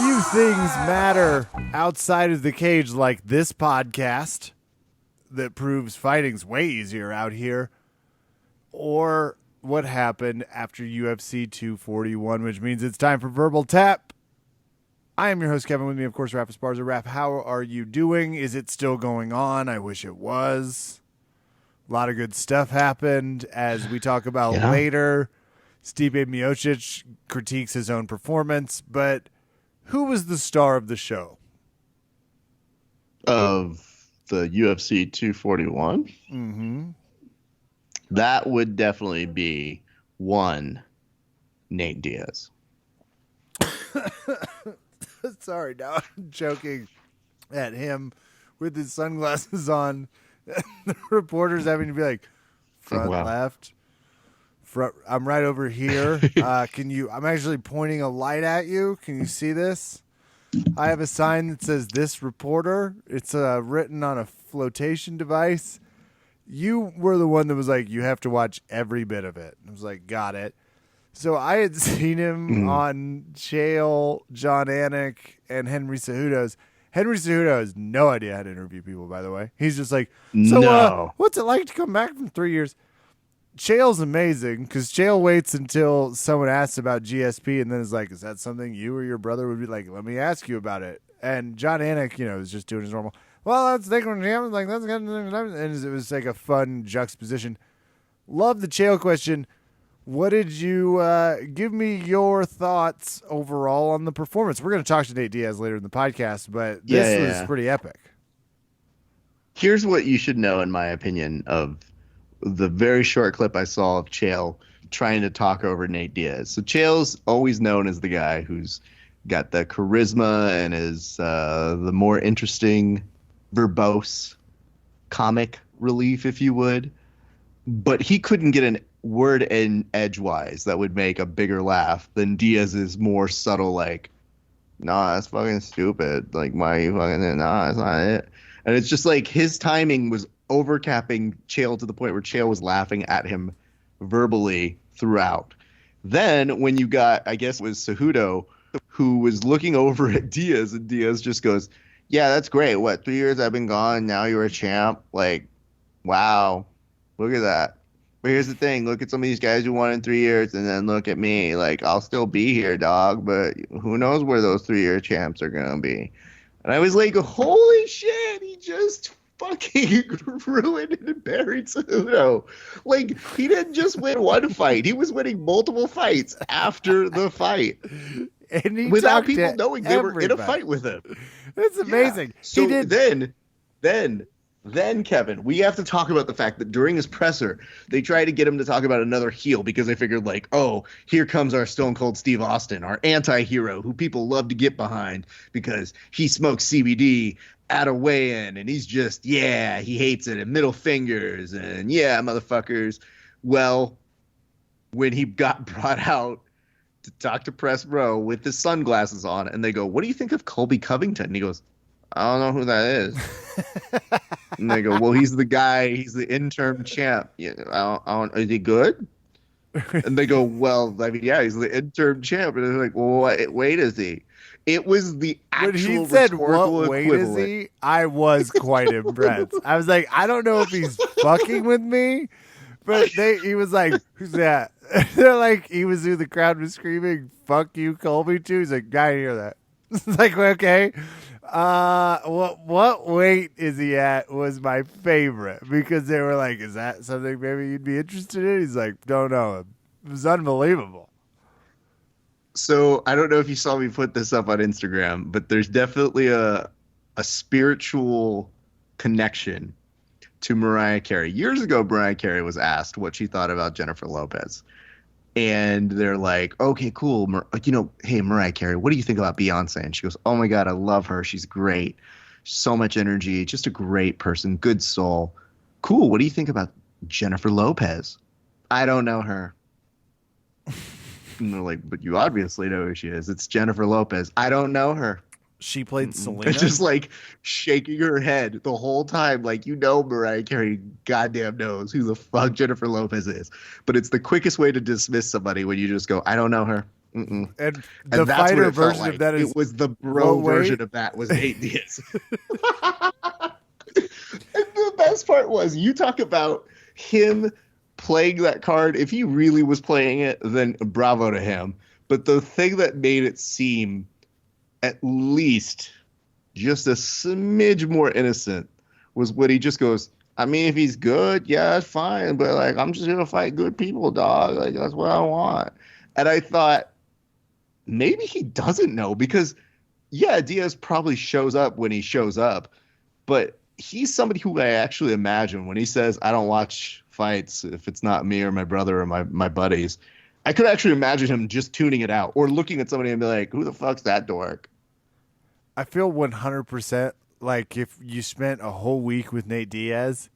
few things matter outside of the cage, like this podcast that proves fighting's way easier out here, or what happened after UFC 241, which means it's time for Verbal Tap. I am your host, Kevin. With me, of course, Raph Esparza. Raph, how are you doing? Is it still going on? I wish it was. A lot of good stuff happened, as we talk about later. Stipe Miocic critiques his own performance, but who was the star of the show? Of the UFC 241? Mm-hmm. That would definitely be one Nate Diaz. Sorry, now I'm joking at him with his sunglasses on. The reporter's having to be like, front left. Front, I'm right over here. I'm actually pointing a light at you. Can you see this? I have a sign that says "This Reporter." It's written on a flotation device. You were the one that was like, you have to watch every bit of it. I was like, got it. So I had seen him on Chael, John Anik, and Henry Cejudo's. Henry Cejudo has no idea how to interview people, by the way. He's just like, what's it like to come back from 3 years? Chael's amazing because Chael waits until someone asks about GSP and then is like, is that something you or your brother would be like, let me ask you about it? And John Anik, is just doing his normal, well, that's thinking like that's good. And it was like a fun juxtaposition. Love the Chael question. What did you give me your thoughts overall on the performance? We're going to talk to Nate Diaz later in the podcast, but this was pretty epic. Here's what you should know, in my opinion, of the very short clip I saw of Chael trying to talk over Nate Diaz. So Chael's always known as the guy who's got the charisma and is the more interesting, verbose, comic relief, if you would. But he couldn't get an word in edgewise that would make a bigger laugh than Diaz's more subtle, like, nah, that's fucking stupid. Like, why are you fucking, nah, that's not it. And it's just like his timing was overcapping Chael to the point where Chael was laughing at him verbally throughout. Then when you got, I guess it was Cejudo, who was looking over at Diaz, and Diaz just goes, yeah, that's great. What, 3 years I've been gone, now you're a champ? Like, wow, look at that. But here's the thing. Look at some of these guys who won in 3 years, and then look at me. Like, I'll still be here, dog, but who knows where those 3-year champs are going to be. And I was like, holy shit, he just fucking ruined and buried Cejudo. Like, he didn't just win one fight. He was winning multiple fights after the fight. And he without people knowing they were in a fight with him. That's amazing. Yeah. So then, Kevin, we have to talk about the fact that during his presser, they tried to get him to talk about another heel because they figured, like, oh, here comes our Stone Cold Steve Austin, our anti-hero who people love to get behind because he smokes CBD at a weigh-in and he's just, he hates it, and middle fingers and motherfuckers. Well, when he got brought out to talk to Press Bro with his sunglasses on, and they go, what do you think of Colby Covington? And he goes, I don't know who that is. And they go, well, he's the guy. He's the interim champ. Yeah, is he good? And they go, well, I mean, yeah, he's the interim champ. And they're like, well, what weight is he? It was the actual when he said, rhetorical what weight equivalent. is he? I was quite impressed. I was like, I don't know if he's fucking with me, but he was like, who's that? They're like, he was who the crowd was screaming, fuck you, Colby, too. He's like, I didn't hear that. It's like, okay. What weight is he at was my favorite because they were like, is that something maybe you'd be interested in? He's like, don't know. It was unbelievable. So I don't know if you saw me put this up on Instagram, but there's definitely a spiritual connection to Mariah Carey. Years ago, Mariah Carey was asked what she thought about Jennifer Lopez. And they're like, okay, cool. Hey, Mariah Carey, what do you think about Beyonce? And she goes, oh, my God, I love her. She's great. So much energy. Just a great person. Good soul. Cool. What do you think about Jennifer Lopez? I don't know her. And they're like, but you obviously know who she is. It's Jennifer Lopez. I don't know her. She played Selena. Just like shaking her head the whole time. Like, Mariah Carey goddamn knows who the fuck Jennifer Lopez is. But it's the quickest way to dismiss somebody when you just go, I don't know her. Mm-mm. And the And that's what fighter it felt version like. of that is It was the bro what version weight? of that was Nate Diaz. And the best part was you talk about him playing that card. If he really was playing it, then bravo to him. But the thing that made it seem at least just a smidge more innocent was when he just goes, I mean, if he's good, yeah, that's fine. But like, I'm just gonna fight good people, dog. Like that's what I want. And I thought maybe he doesn't know because yeah, Diaz probably shows up when he shows up, but he's somebody who I actually imagine when he says, I don't watch fights if it's not me or my brother or my buddies. I could actually imagine him just tuning it out or looking at somebody and be like, who the fuck's that dork? I feel 100% like if you spent a whole week with Nate Diaz,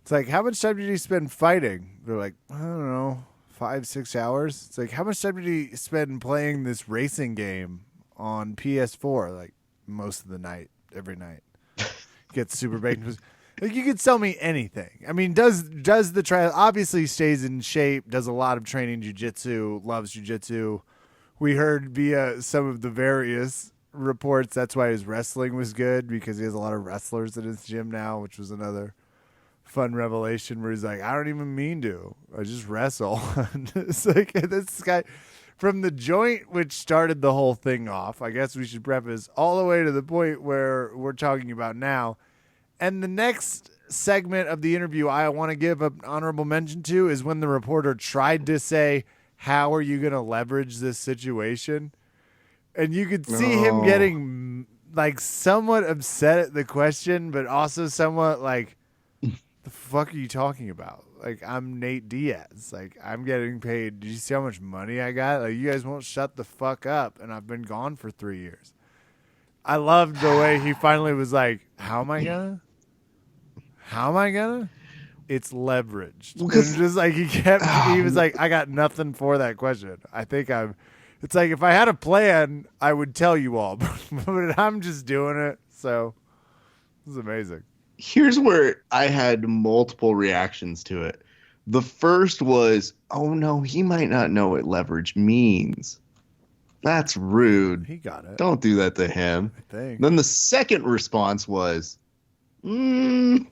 it's like, how much time did he spend fighting? They're like, I don't know, 5-6 hours. It's like, how much time did he spend playing this racing game on PS4? Like, most of the night, every night. Gets super baked. Like, you could sell me anything. I mean, does the trial obviously stays in shape, does a lot of training jiu-jitsu, loves jiu-jitsu. We heard via some of the various reports that's why his wrestling was good because he has a lot of wrestlers in his gym now, which was another fun revelation where he's like, I don't even mean to. I just wrestle. It's like this guy from the joint which started the whole thing off. I guess we should preface all the way to the point where we're talking about now. And the next segment of the interview I want to give an honorable mention to is when the reporter tried to say, how are you going to leverage this situation? And you could see him getting like somewhat upset at the question, but also somewhat like, the fuck are you talking about? Like, I'm Nate Diaz. Like, I'm getting paid. Did you see how much money I got? Like, you guys won't shut the fuck up. And I've been gone for 3 years. I loved the way he finally was like, how am I gonna? How am I gonna? It's leveraged. And just like he was like, I got nothing for that question. I think it's like if I had a plan, I would tell you all, but I'm just doing it. So this is amazing. Here's where I had multiple reactions to it. The first was, oh no, he might not know what leverage means. That's rude. He got it. Don't do that to him. I think. Then the second response was, because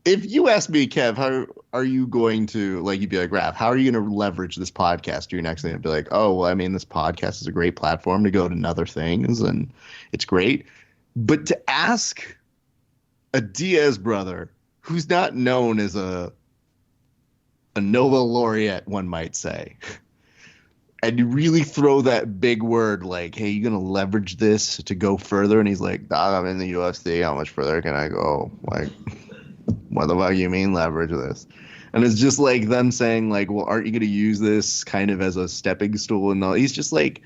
if you ask me, Kev, how are you going to, like, you'd be like, Raph, how are you going to leverage this podcast? Your next thing would be like, oh, well, I mean, this podcast is a great platform to go to other things, and it's great. But to ask a Diaz brother who's not known as a Nobel laureate, one might say, and you really throw that big word like, hey, you going to leverage this to go further? And he's like, dog, I'm in the UFC. How much further can I go? Like, what the fuck you mean leverage this? And it's just like them saying like, well, aren't you going to use this kind of as a stepping stool? And all? He's just like,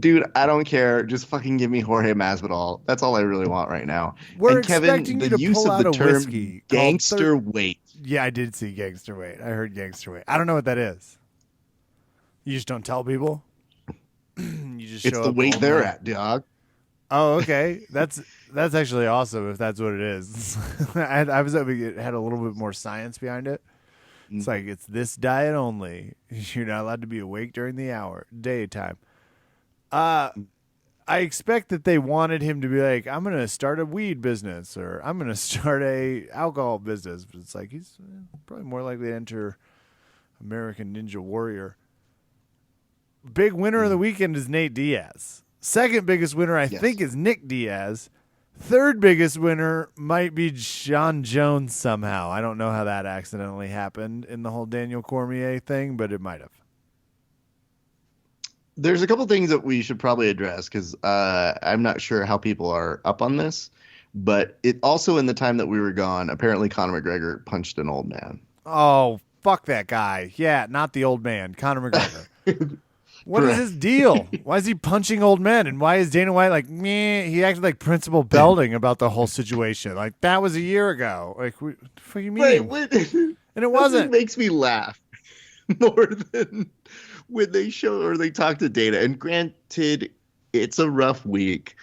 dude, I don't care. Just fucking give me Jorge Masvidal. That's all I really want right now. We're and Kevin, expecting you the to use pull of out the a term whiskey gangster weight. Yeah, I did see gangster weight. I heard gangster weight. I don't know what that is. You just don't tell people? You just show It's the up weight all they're night. at, dog. Oh, okay. That's actually awesome if that's what it is. I was hoping it had a little bit more science behind it. It's like, it's this diet only. You're not allowed to be awake during the daytime. I expect that they wanted him to be like, I'm going to start a weed business or I'm going to start a alcohol business. But it's like, he's probably more likely to enter American Ninja Warrior. Big winner of the weekend is Nate Diaz. Second biggest winner, I think, is Nick Diaz. Third biggest winner might be Sean Jones somehow. I don't know how that accidentally happened in the whole Daniel Cormier thing, but it might have. There's a couple things that we should probably address because I'm not sure how people are up on this, but it also in the time that we were gone, apparently Conor McGregor punched an old man. Oh, fuck that guy. Yeah, not the old man, Conor McGregor. What is his deal? Why is he punching old men? And why is Dana White like, meh? He acted like Principal Belding about the whole situation. Like, that was a year ago. Like, what the fuck you mean? And it wasn't. It makes me laugh more than when they show or they talk to Dana. And granted, it's a rough week.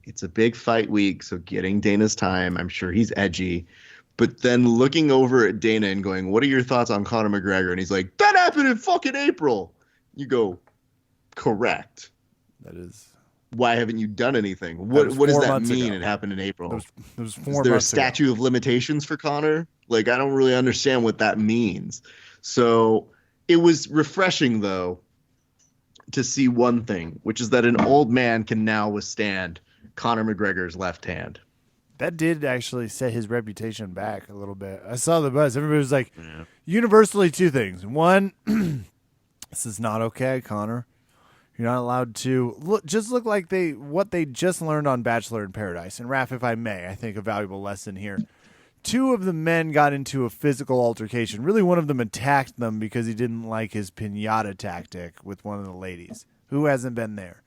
It's a big fight week. So getting Dana's time, I'm sure he's edgy. But then looking over at Dana and going, what are your thoughts on Conor McGregor? And he's like, that happened in fucking April. You go, correct. That is. Why haven't you done anything? What does that mean? Ago. It happened in April. It was 4 months Is there a statute of limitations for Conor? Like, I don't really understand what that means. So it was refreshing, though, to see one thing, which is that an old man can now withstand Conor McGregor's left hand. That did actually set his reputation back a little bit. I saw the buzz. Everybody was like, universally 2 things. One, this is not okay, Conor. You're not allowed to look like what they just learned on Bachelor in Paradise. And Raph, if I may, I think a valuable lesson here. 2 of the men got into a physical altercation. Really, one of them attacked them because he didn't like his piñata tactic with one of the ladies. Who hasn't been there?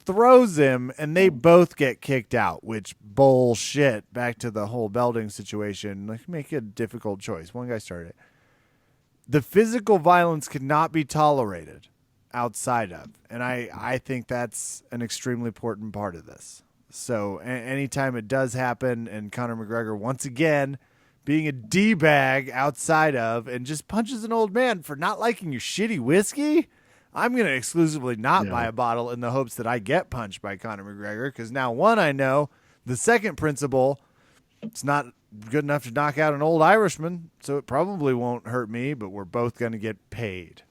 Throws him, and they both get kicked out, which bullshit. Back to the whole Belding situation. Like, make a difficult choice. One guy started it. The physical violence cannot be tolerated outside of. And I think that's an extremely important part of this. So anytime it does happen and Conor McGregor, once again, being a D-bag outside of and just punches an old man for not liking your shitty whiskey, I'm going to exclusively not buy a bottle in the hopes that I get punched by Conor McGregor because now, one, I know. The second principle, it's not good enough to knock out an old Irishman, so it probably won't hurt me, but we're both going to get paid.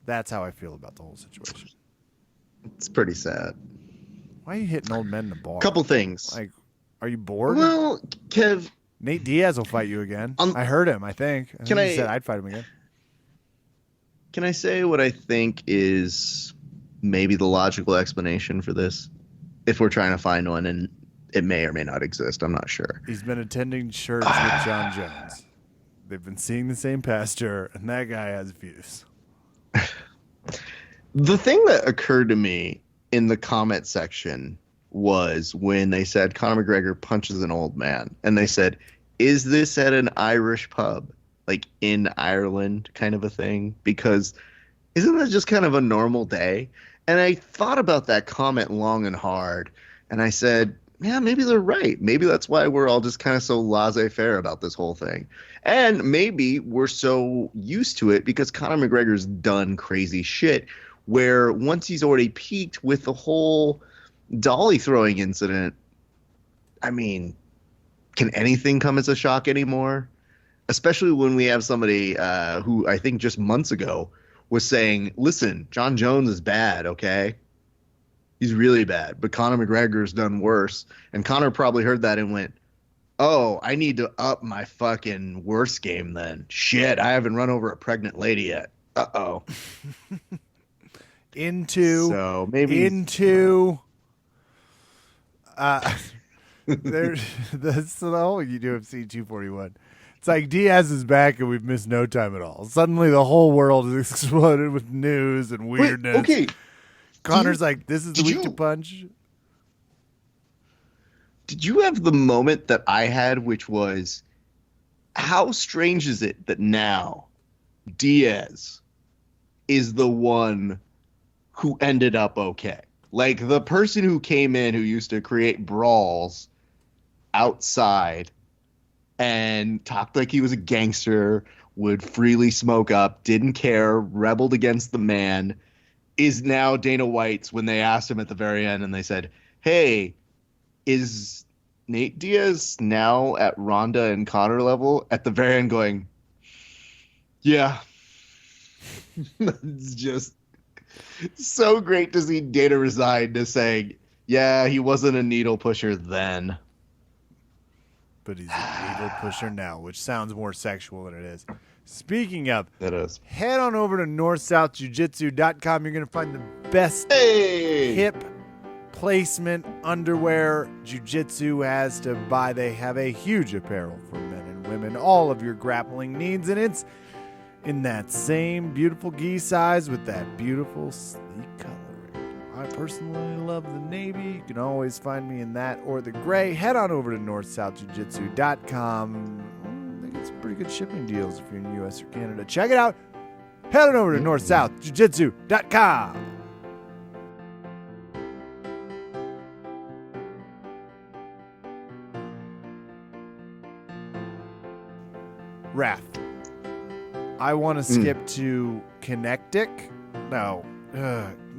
That's how I feel about the whole situation. It's pretty sad. Why are you hitting old men in the bar? Couple things. Like, are you bored? Well, Kev, Nate Diaz will fight you again. I heard him, I think. He said I'd fight him again. Can I say what I think is maybe the logical explanation for this? If we're trying to find one, and it may or may not exist. I'm not sure. He's been attending church with John Jones. They've been seeing the same pastor, and that guy has views. The thing that occurred to me in the comment section was when they said Conor McGregor punches an old man, and they said, is this at an Irish pub, like in Ireland kind of a thing? Because isn't that just kind of a normal day? And I thought about that comment long and hard, and I said, yeah, maybe they're right. Maybe that's why we're all just kind of so laissez-faire about this whole thing. And maybe we're so used to it because Conor McGregor's done crazy shit where once he's already peaked with the whole dolly throwing incident, I mean, can anything come as a shock anymore? Especially when we have somebody who I think just months ago was saying, listen, John Jones is bad, okay? He's really bad, but Conor McGregor's done worse. And Conor probably heard that and went, oh, I need to up my fucking worst game then. Shit, I haven't run over a pregnant lady yet. Uh-oh. That's the whole UFC 241. It's like Diaz is back and we've missed no time at all. Suddenly the whole world is exploded with news and weirdness. Wait, okay. Connor's like, this is the week to punch. Did you have the moment that I had, which was, how strange is it that now Diaz is the one who ended up okay? Like, the person who came in who used to create brawls outside and talked like he was a gangster, would freely smoke up, didn't care, rebelled against the man, is now Dana White's when they asked him at the very end and they said, hey, is Nate Diaz now at Ronda and Conor level? At the very end going, yeah. It's just so great to see Dana resign to saying, yeah, he wasn't a needle pusher then. But he's a needle pusher now, which sounds more sexual than it is. Speaking of, it is. Head on over to northsouthjujitsu.com. You're going to find the best hip placement underwear jiu-jitsu has to buy. They have a huge apparel for men and women, all of your grappling needs, and it's in that same beautiful gi size with that beautiful sleek coloring. I personally love the navy. You can always find me in that or the gray. Head on over to northsouthjujitsu.com. I think it's pretty good shipping deals if you're in the U.S. or Canada. Check it out. Head on over to northsouthjujitsu.com. Raph, I want to skip to Connecticut. No,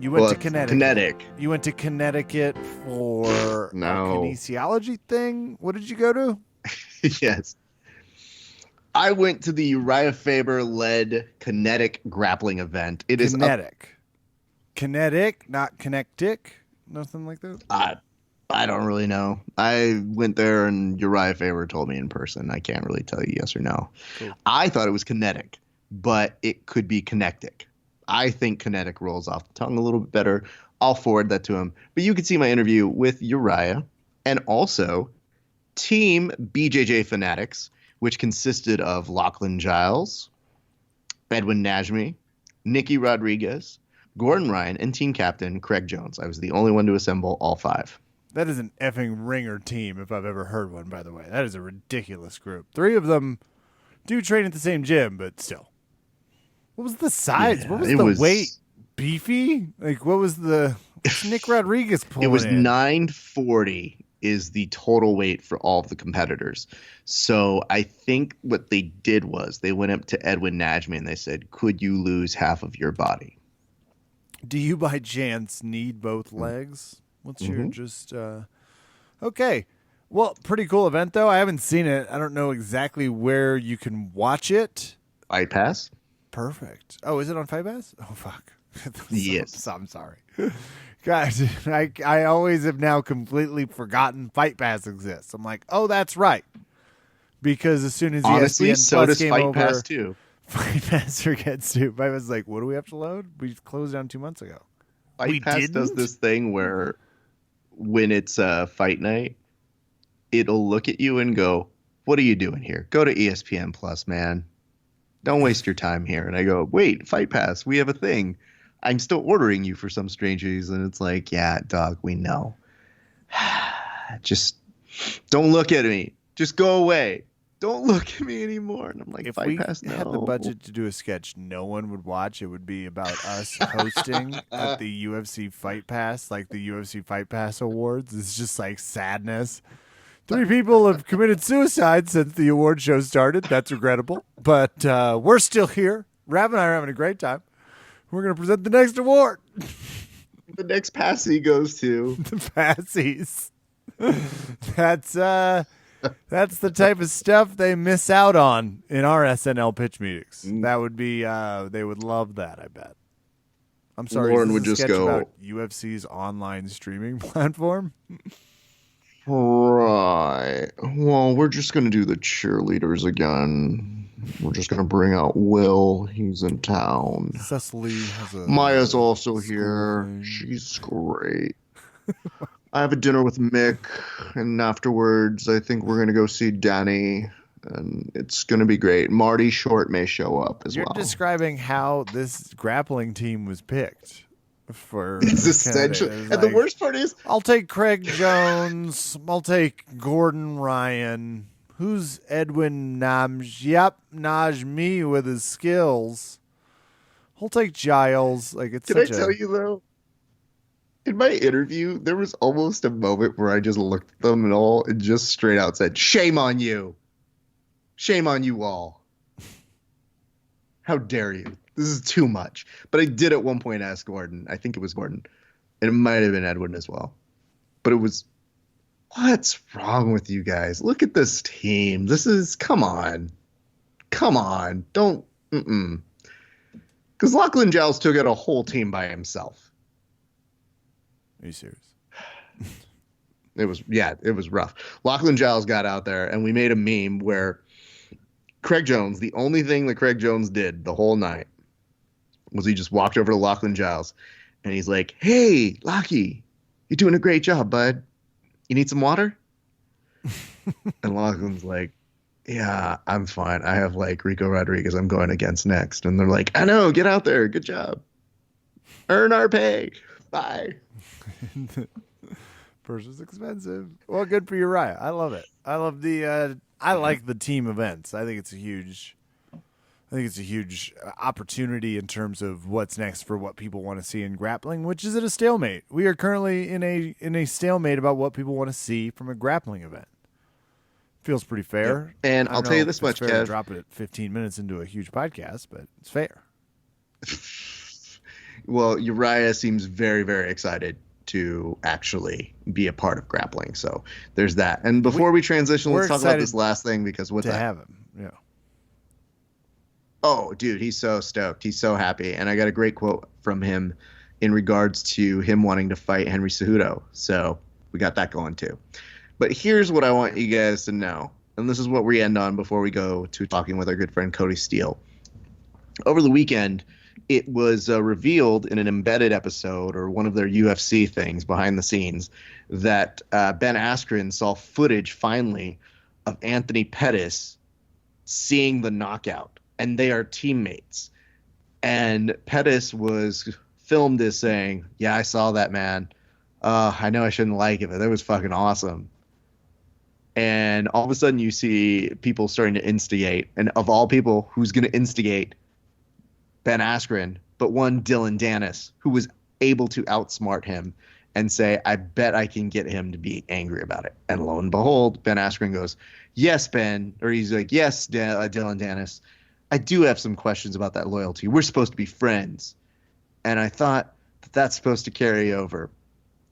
You went to Connecticut. Kinetic. You went to Connecticut for a kinesiology thing? What did you go to? Yes. I went to the Uriah Faber-led kinetic grappling event. It is kinetic, not connectic? Nothing like that? I don't really know. I went there and Uriah Faber told me in person. I can't really tell you yes or no. Cool. I thought it was kinetic, but it could be kinectic. I think kinetic rolls off the tongue a little bit better. I'll forward that to him. But you can see my interview with Uriah and also Team BJJ Fanatics, which consisted of Lachlan Giles, Edwin Najmi, Nicky Rodriguez, Gordon Ryan, and team captain Craig Jones. I was the only one to assemble all 5. That is an effing ringer team if I've ever heard one, by the way. That is a ridiculous group. 3 of them do train at the same gym, but still. What was the size? Yeah, what was the weight? Beefy? Like, what's Nick Rodriguez pulling It was in? 940 is the total weight for all of the competitors. So I think what they did was they went up to Edwin Najmi and they said, could you lose half of your body? Do you by chance need both legs? What's your just okay. Well, pretty cool event though. I haven't seen it. I don't know exactly where you can watch it. Fight Pass? Perfect. Oh, is it on Fight Pass? Oh fuck. Yes. I'm sorry. Guys, I always have now completely forgotten Fight Pass exists. I'm like, oh, that's right. Because as soon as honestly, ESPN so Plus does came Fight over, Pass too. Fight Pass forgets to. Fight Pass is like, what do we have to load? We closed down 2 months ago. Fight Pass does this thing where when it's fight night, it'll look at you and go, what are you doing here? Go to ESPN Plus, man. Don't waste your time here. And I go, wait, Fight Pass, we have a thing. I'm still ordering you for some strange reason. It's like, yeah, dog, we know. Just don't look at me. Just go away. Don't look at me anymore. And I'm like, if Fight we Pass, no. had the budget to do a sketch no one would watch, it would be about us hosting at the UFC Fight Pass, like the UFC Fight Pass Awards. It's just like sadness. 3 people have committed suicide since the award show started. That's regrettable. But we're still here. Rav and I are having a great time. We're going to present the next award. The next Passy goes to the Passies. That's the type of stuff they miss out on in our SNL pitch meetings. That would be they would love that, I bet. I'm sorry. Lauren would just go about UFC's online streaming platform. Right. Well, we're just going to do the cheerleaders again. We're just going to bring out Will. He's in town. Cecily has a Maya's also here. Thing. She's great. I have a dinner with Mick, and afterwards, I think we're going to go see Danny, and it's going to be great. Marty Short may show up as well. You're describing how this grappling team was picked. It's essential. And the worst part is, I'll take Craig Jones. I'll take Gordon Ryan. Who's Edwin Najmi? Yep, Najmi with his skills. I'll take Giles. Like it's. Can I tell you though? In my interview, there was almost a moment where I just looked at them and just straight out said, "Shame on you! Shame on you all! How dare you! This is too much." But I did at one point ask Gordon. I think it was Gordon, and it might have been Edwin as well. But it was, what's wrong with you guys? Look at this team. This is, come on, don't. Because Lachlan Giles took out a whole team by himself. Are you serious? It was rough. Lachlan Giles got out there, and we made a meme where Craig Jones, the only thing that Craig Jones did the whole night was he just walked over to Lachlan Giles, and he's like, "Hey, Lockie, you're doing a great job, bud. You need some water?" And Lachlan's like, "Yeah, I'm fine. I have like Rico Rodriguez I'm going against next." And they're like, "I know, get out there. Good job. Earn our pay. Bye." Purse is expensive. Well, good for Uriah. I love it. I love I like the team events. I think it's a huge opportunity in terms of what's next for what people want to see in grappling, which is at a stalemate. We are currently in a stalemate about what people want to see from a grappling event. Feels pretty fair. Yeah. And I'll tell you this much, Kev. Drop it at 15 minutes into a huge podcast, but it's fair. Well, Uriah seems very, very excited to actually be a part of grappling. So there's that. And before we transition, let's talk about this last thing because what's to that? Have him. Yeah. Oh, dude, he's so stoked. He's so happy. And I got a great quote from him in regards to him wanting to fight Henry Cejudo. So we got that going too. But here's what I want you guys to know. And this is what we end on before we go to talking with our good friend Kody Steel. Over the weekend, it was revealed in an embedded episode or one of their UFC things behind the scenes that Ben Askren saw footage finally of Anthony Pettis seeing the knockout. And they are teammates. And Pettis was filmed as saying, yeah, I saw that, man. I know I shouldn't like it, but that was fucking awesome. And all of a sudden you see people starting to instigate. And of all people, who's going to instigate? Ben Askren, but one Dylan Dennis, who was able to outsmart him and say, I bet I can get him to be angry about it. And lo and behold, Ben Askren goes, yes, Ben. Or he's like, yes, Dylan Dennis. I do have some questions about that loyalty. We're supposed to be friends. And I thought that's supposed to carry over.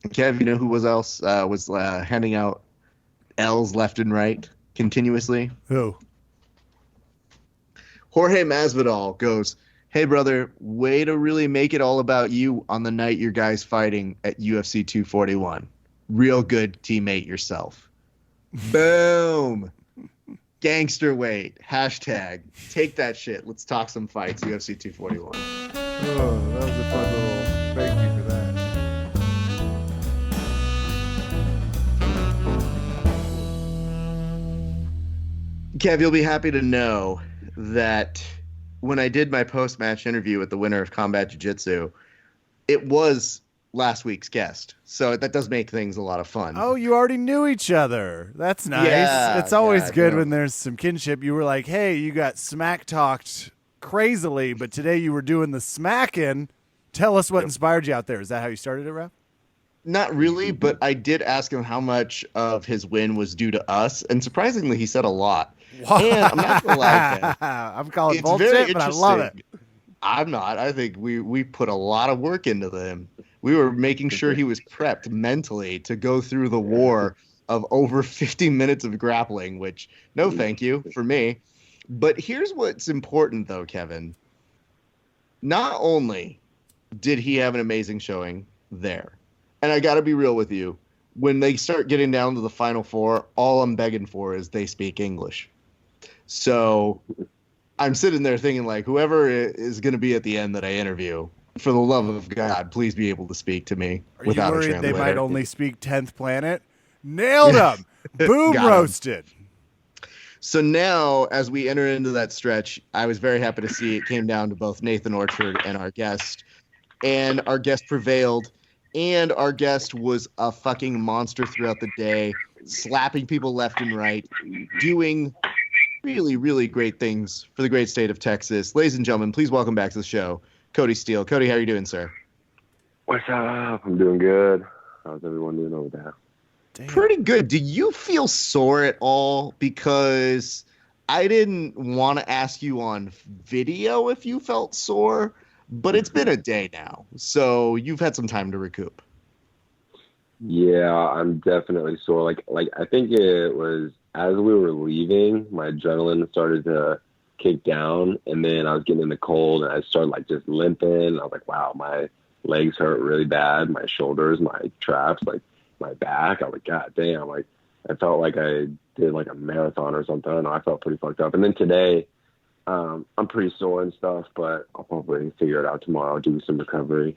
Kev, you know who was handing out L's left and right continuously? Who? Jorge Masvidal goes, hey, brother, way to really make it all about you on the night your guys fighting at UFC 241. Real good teammate yourself. Boom. Gangster weight. Hashtag. Take that shit. Let's talk some fights. UFC 241. Oh, that was a fun little thank you for that. Kev, you'll be happy to know that when I did my post-match interview with the winner of Combat Jiu-Jitsu, it was last week's guest. So that does make things a lot of fun. Oh, you already knew each other. That's nice. Yeah, it's always good when there's some kinship. You were like, hey, you got smack talked crazily, but today you were doing the smacking. Tell us what inspired you out there. Is that how you started it, Raph? Not really, but I did ask him how much of his win was due to us, and surprisingly, he said a lot. Wow. And I'm not gonna lie, Ben. I'm calling It's bullshit, very but I love it. I'm not. I think we put a lot of work into them. We were making sure he was prepped mentally to go through the war of over 50 minutes of grappling, which no thank you for me. But here's what's important, though, Kevin. Not only did he have an amazing showing there, and I got to be real with you, when they start getting down to the final four, all I'm begging for is they speak English. So I'm sitting there thinking, like, whoever is going to be at the end that I interview, for the love of God, please be able to speak to me without a translator. Are you worried they might only speak 10th Planet? Nailed them. Boom, roasted. So now, as we enter into that stretch, I was very happy to see it came down to both Nathan Orchard and our guest. And our guest prevailed. And our guest was a fucking monster throughout the day, slapping people left and right, doing really, really great things for the great state of Texas. Ladies and gentlemen, please welcome back to the show, Kody Steel. Kody, how are you doing, sir? What's up? I'm doing good. How's everyone doing over there? Damn. Pretty good. Do you feel sore at all? Because I didn't want to ask you on video if you felt sore, but it's been a day now, so you've had some time to recoup. Yeah, I'm definitely sore. Like I think it was as we were leaving, my adrenaline started to kick down, and then I was getting in the cold, and I started like just limping. I was like, wow, my legs hurt really bad, my shoulders, my traps, like my back. I was like, God damn, like I felt like I did like a marathon or something. I don't know, I felt pretty fucked up. And then today, I'm pretty sore and stuff, but I'll probably figure it out tomorrow. I'll do some recovery.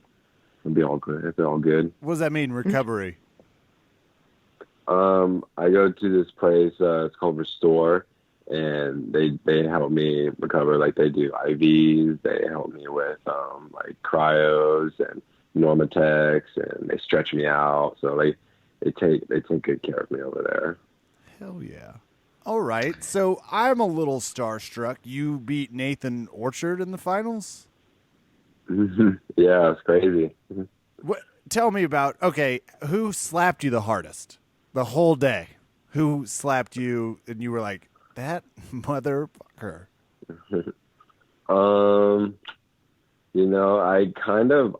It'll be all good. It'll be all good. What does that mean, recovery? I go to this place, it's called Restore, and they help me recover. Like they do IVs, they help me with like cryos and Normatex, and they stretch me out. So they take good care of me over there. Hell yeah. All right. So I'm a little starstruck. You beat Nathan Orchard in the finals? Yeah, it's crazy. What? Tell me about, okay, who slapped you the hardest the whole day? Who slapped you and you were like, that motherfucker? I kind of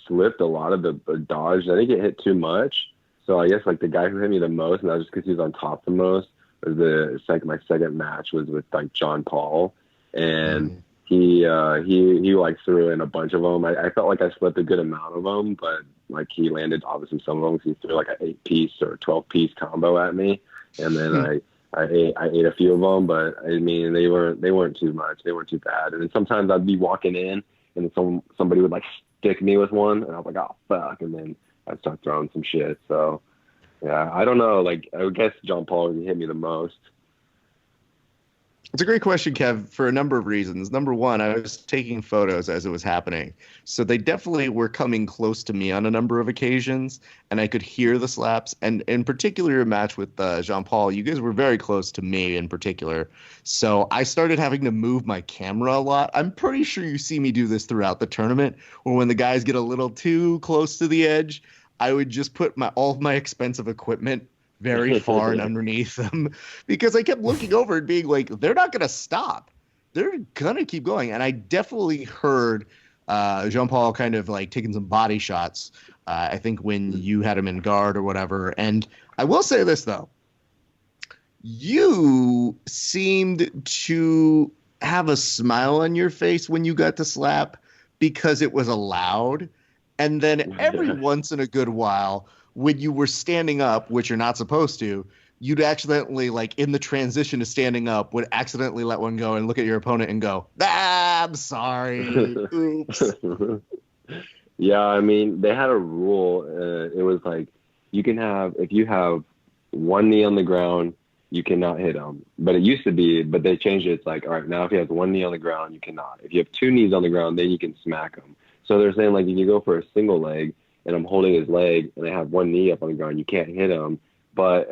slipped a lot of the dodge. I didn't get hit too much. So I guess like the guy who hit me the most, and that was just because he was on top the most, was my second match was with like John Paul, and he like threw in a bunch of them. I felt like I slipped a good amount of them, but like he landed obviously some of them. He threw like an 8-piece or 12-piece combo at me, and then I ate a few of them, but I mean they weren't too much. They weren't too bad. And then sometimes I'd be walking in, and somebody would like stick me with one, and I was like, oh fuck, and then I'd start throwing some shit. So yeah, I don't know. Like I would guess John Paul hit me the most. It's a great question, Kev, for a number of reasons. Number one, I was taking photos as it was happening. So they definitely were coming close to me on a number of occasions, and I could hear the slaps. And in particular, a match with Jean-Paul, you guys were very close to me in particular. So I started having to move my camera a lot. I'm pretty sure you see me do this throughout the tournament, or when the guys get a little too close to the edge, I would just put all of my expensive equipment very far and underneath them, because I kept looking over and being like, they're not going to stop. They're going to keep going. And I definitely heard Jean-Paul kind of like taking some body shots, I think when you had him in guard or whatever. And I will say this, though. You seemed to have a smile on your face when you got to slap because it was allowed. And then every once in a good while, when you were standing up, which you're not supposed to, you'd accidentally, like in the transition to standing up, would accidentally let one go and look at your opponent and go, I'm sorry. Oops. Yeah, I mean, they had a rule. It was like, if you have one knee on the ground, you cannot hit them. But it used to be, but they changed it. It's like, all right, now if you have one knee on the ground, you cannot. If you have two knees on the ground, then you can smack them. So they're saying, like, if you go for a single leg, and I'm holding his leg, and I have one knee up on the ground, you can't hit him. But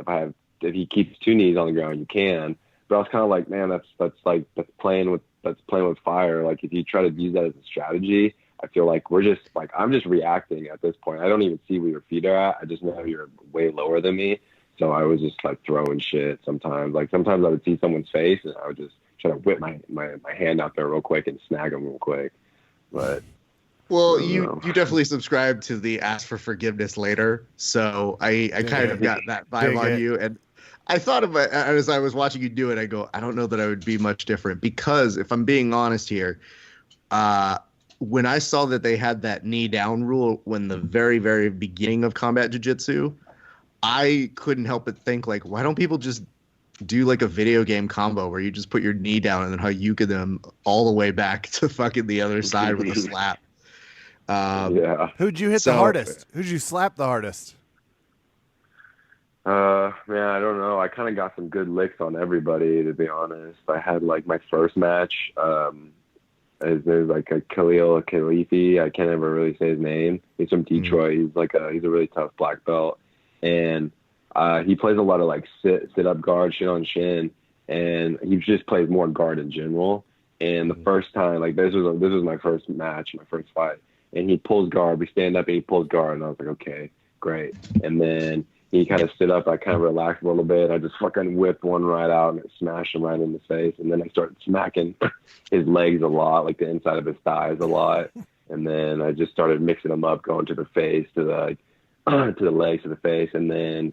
if he keeps two knees on the ground, you can. But I was kind of like, man, that's playing with fire. Like if you try to use that as a strategy, I feel like I'm just reacting at this point. I don't even see where your feet are at. I just know you're way lower than me. So I was just like throwing shit sometimes. Like sometimes I would see someone's face, and I would just try to whip my hand out there real quick and snag them real quick. But well, you definitely subscribe to the ask for forgiveness later. So I kind of got that vibe on you. And I thought of it as I was watching you do it. I go, I don't know that I would be much different, because if I'm being honest here, when I saw that they had that knee down rule when the very, very beginning of combat jiu-jitsu, I couldn't help but think, like, why don't people just do like a video game combo where you just put your knee down and then how you get them all the way back to fucking the other side with a slap. Yeah. Who'd you hit the hardest? Who'd you slap the hardest? Man, I don't know. I kind of got some good licks on everybody, to be honest. I had like my first match. His name is like a Khalil Khalifi. I can't ever really say his name. He's from Detroit. He's a really tough black belt, and he plays a lot of like sit up guard, shin on shin, and he just plays more guard in general. And the first time, like this was my first match, my first fight. And he pulls guard. We stand up and he pulls guard. And I was like, okay, great. And then he kind of stood up. I kind of relaxed a little bit. I just fucking whipped one right out and it smashed him right in the face. And then I started smacking his legs a lot, like the inside of his thighs a lot. And then I just started mixing them up, going to the face, to the legs, to the face. And then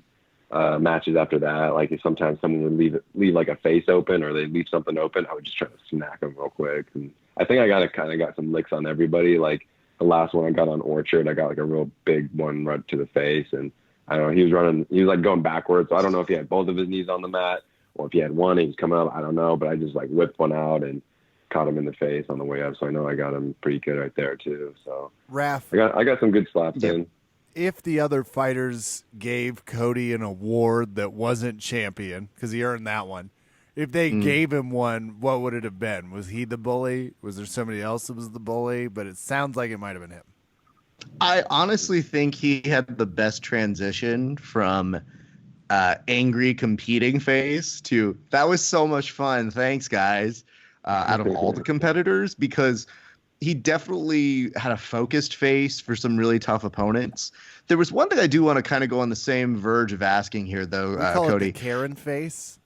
matches after that, like if sometimes someone would leave like a face open or they leave something open, I would just try to smack them real quick. And I think I got some licks on everybody. Like the last one I got on Orchard, I got like a real big one right to the face, and I don't know, he was like going backwards. So I don't know if he had both of his knees on the mat or if he had one and he was coming up. I don't know, but I just like whipped one out and caught him in the face on the way up. So I know I got him pretty good right there too. So Raph, I got some good slaps in. If the other fighters gave Kody an award that wasn't champion, because he earned that one, if they gave him one, what would it have been? Was he the bully? Was there somebody else that was the bully? But it sounds like it might have been him. I honestly think he had the best transition from angry competing phase to that was so much fun. Thanks, guys. Out of all the competitors, because he definitely had a focused face for some really tough opponents. There was one thing I do want to kind of go on the same verge of asking here, though, we call Kody. it the Karen face.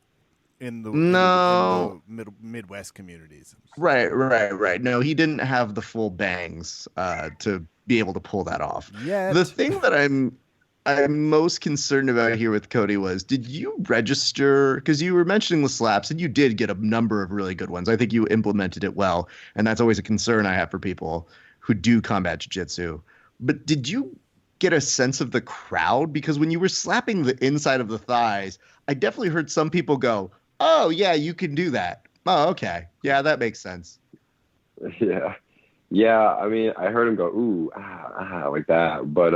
in the No. Midwest communities. Right. No, he didn't have the full bangs to be able to pull that off. Yet. The thing that I'm most concerned about here with Kody was, did you register? Because you were mentioning the slaps, and you did get a number of really good ones. I think you implemented it well, and that's always a concern I have for people who do combat jiu-jitsu. But did you get a sense of the crowd? Because when you were slapping the inside of the thighs, I definitely heard some people go, "Oh yeah, you can do that. Oh, okay. Yeah, that makes sense." Yeah. I mean, I heard him go, ooh, like that. But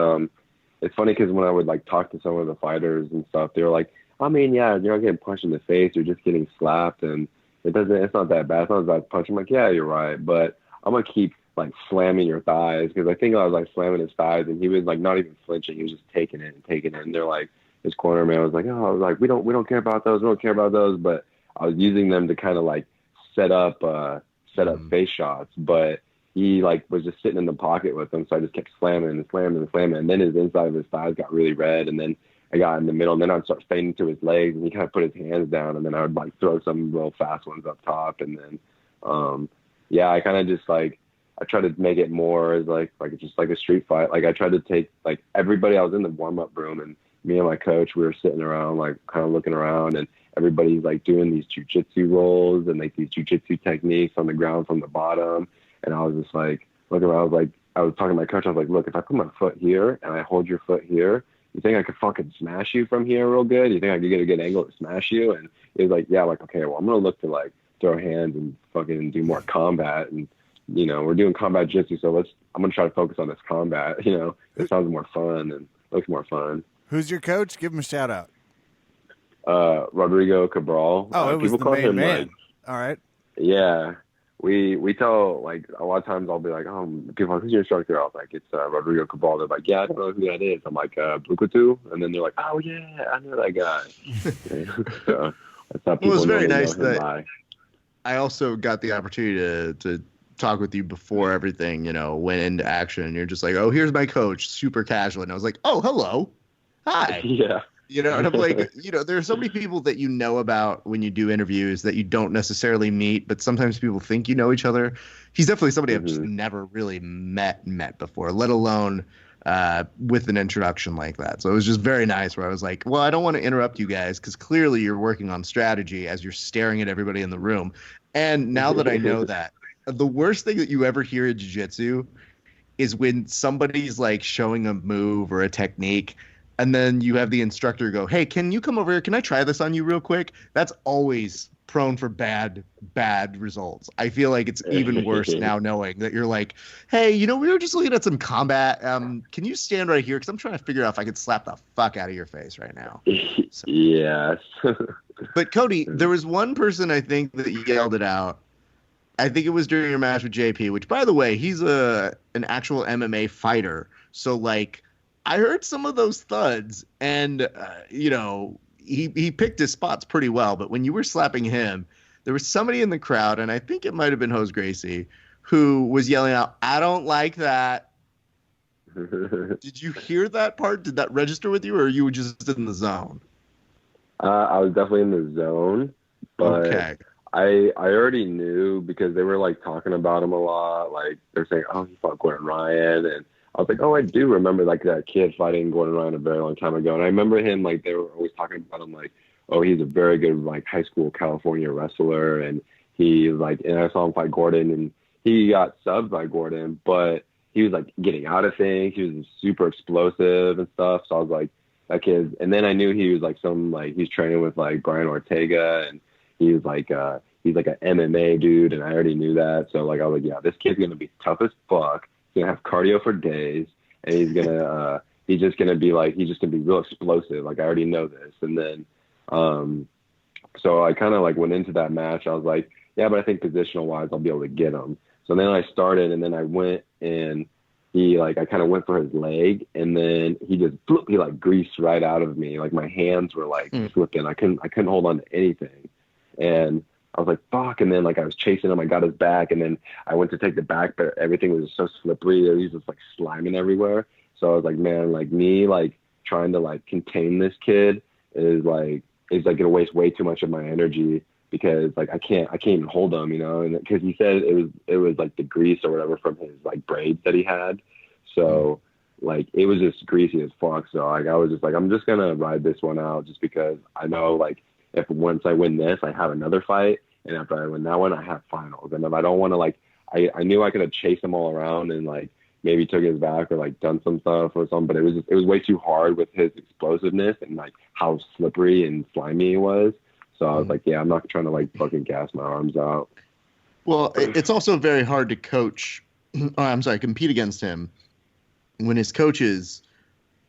it's funny because when I would like talk to some of the fighters and stuff, they were like, I mean, yeah, you're not getting punched in the face, you're just getting slapped, and it's not that bad. It's not as bad as punch. I'm like, yeah, you're right, but I'm gonna keep like slamming your thighs, because I think I was like slamming his thighs, and he was like not even flinching. He was just taking it. And they're like, his corner man was like, oh, I was like, we don't care about those. We don't care about those. But I was using them to kind of like set up face shots, but he like was just sitting in the pocket with them, so I just kept slamming, and then his inside of his thighs got really red, and then I got in the middle, and then I'd start fading to his legs, and he kind of put his hands down, and then I would like throw some real fast ones up top, and then I kind of just like I tried to make it more as like just like a street fight. Like I tried to take like everybody. I was in the warm up room, and me and my coach, we were sitting around like kind of looking around, and everybody's like doing these jujitsu rolls and like these jujitsu techniques on the ground from the bottom. And I was just like looking around. I was talking to my coach. I was like, look, if I put my foot here and I hold your foot here, you think I could fucking smash you from here real good? You think I could get a good angle to smash you? And he was like, yeah, like, okay, well, I'm going to look to like throw hands and fucking do more combat. And, you know, we're doing combat jiu-jitsu, so I'm going to try to focus on this combat. You know, it sounds more fun and looks more fun. Who's your coach? Give him a shout out. Rodrigo Cabral. Oh, it was the main man. Like, all right. Yeah. We tell, like, a lot of times I'll be like, people, who's your instructor? I was like, it's Rodrigo Cabral. They're like, yeah, I don't know who that is. I'm like, Blukutu. And then they're like, oh, yeah, I know that guy. So that's how people it was very know nice that by. I also got the opportunity to talk with you before everything, you know, went into action. And you're just like, oh, here's my coach, super casual. And I was like, oh, hello. Hi. Yeah. You know, and I'm like, you know, there are so many people that you know about when you do interviews that you don't necessarily meet, but sometimes people think you know each other. He's definitely somebody I've just never really met before, let alone with an introduction like that. So it was just very nice where I was like, well, I don't want to interrupt you guys because clearly you're working on strategy as you're staring at everybody in the room. And now that I know that, the worst thing that you ever hear in jiu-jitsu is when somebody's like showing a move or a technique, and then you have the instructor go, hey, can you come over here? Can I try this on you real quick? That's always prone for bad results. I feel like it's even worse now knowing that you're like, hey, you know, we were just looking at some combat. Can you stand right here? Because I'm trying to figure out if I could slap the fuck out of your face right now. So. Yes. But Kody, there was one person I think that yelled it out. I think it was during your match with JP, which, by the way, he's an actual MMA fighter. So, like, I heard some of those thuds, and, you know, he picked his spots pretty well. But when you were slapping him, there was somebody in the crowd, and I think it might have been Jose Gracie, who was yelling out, I don't like that. Did you hear that part? Did that register with you, or you were just in the zone? I was definitely in the zone, but okay. I already knew because they were, like, talking about him a lot. Like, they're saying, oh, he fought Gordon Ryan, and I was like, oh, I do remember, like, that kid fighting Gordon Ryan a very long time ago. And I remember him, like, they were always talking about him, like, oh, he's a very good, like, high school California wrestler. And he, like, and I saw him fight Gordon, and he got subbed by Gordon, but he was, like, getting out of things. He was super explosive and stuff. So I was like, that kid. And then I knew he was, like, he's training with, like, Brian Ortega, and he was, like, he's, like, an MMA dude, and I already knew that. So, like, I was like, yeah, this kid's going to be tough as fuck. He's gonna have cardio for days, and he's just gonna be real explosive. Like, I already know this. And then, so I kind of like went into that match. I was like, yeah, but I think positional wise, I'll be able to get him. So then I started, and then I went, and I kind of went for his leg, and then he like greased right out of me. Like, my hands were like slipping. I couldn't hold on to anything, and I was like, fuck. And then, like, I was chasing him. I got his back. And then I went to take the back, but everything was so slippery. He was just, like, sliming everywhere. So I was like, man, like, me, like, trying to, like, contain this kid is, like, is like gonna waste way too much of my energy because like I can't even hold him, and because he said it was like the grease or whatever from his like braids that he had, so like it was just greasy as fuck. So like I was just like, I'm just gonna ride this one out just because I know like if once I win this, I have another fight, and after I win that one, I have finals, and if I don't want to like, I knew I could have chased him all around and like maybe took his back or like done some stuff or something, but it was way too hard with his explosiveness and like how slippery and slimy he was. So I was like, yeah, I'm not trying to like fucking gas my arms out. Well, it's also very hard to compete against him when his coaches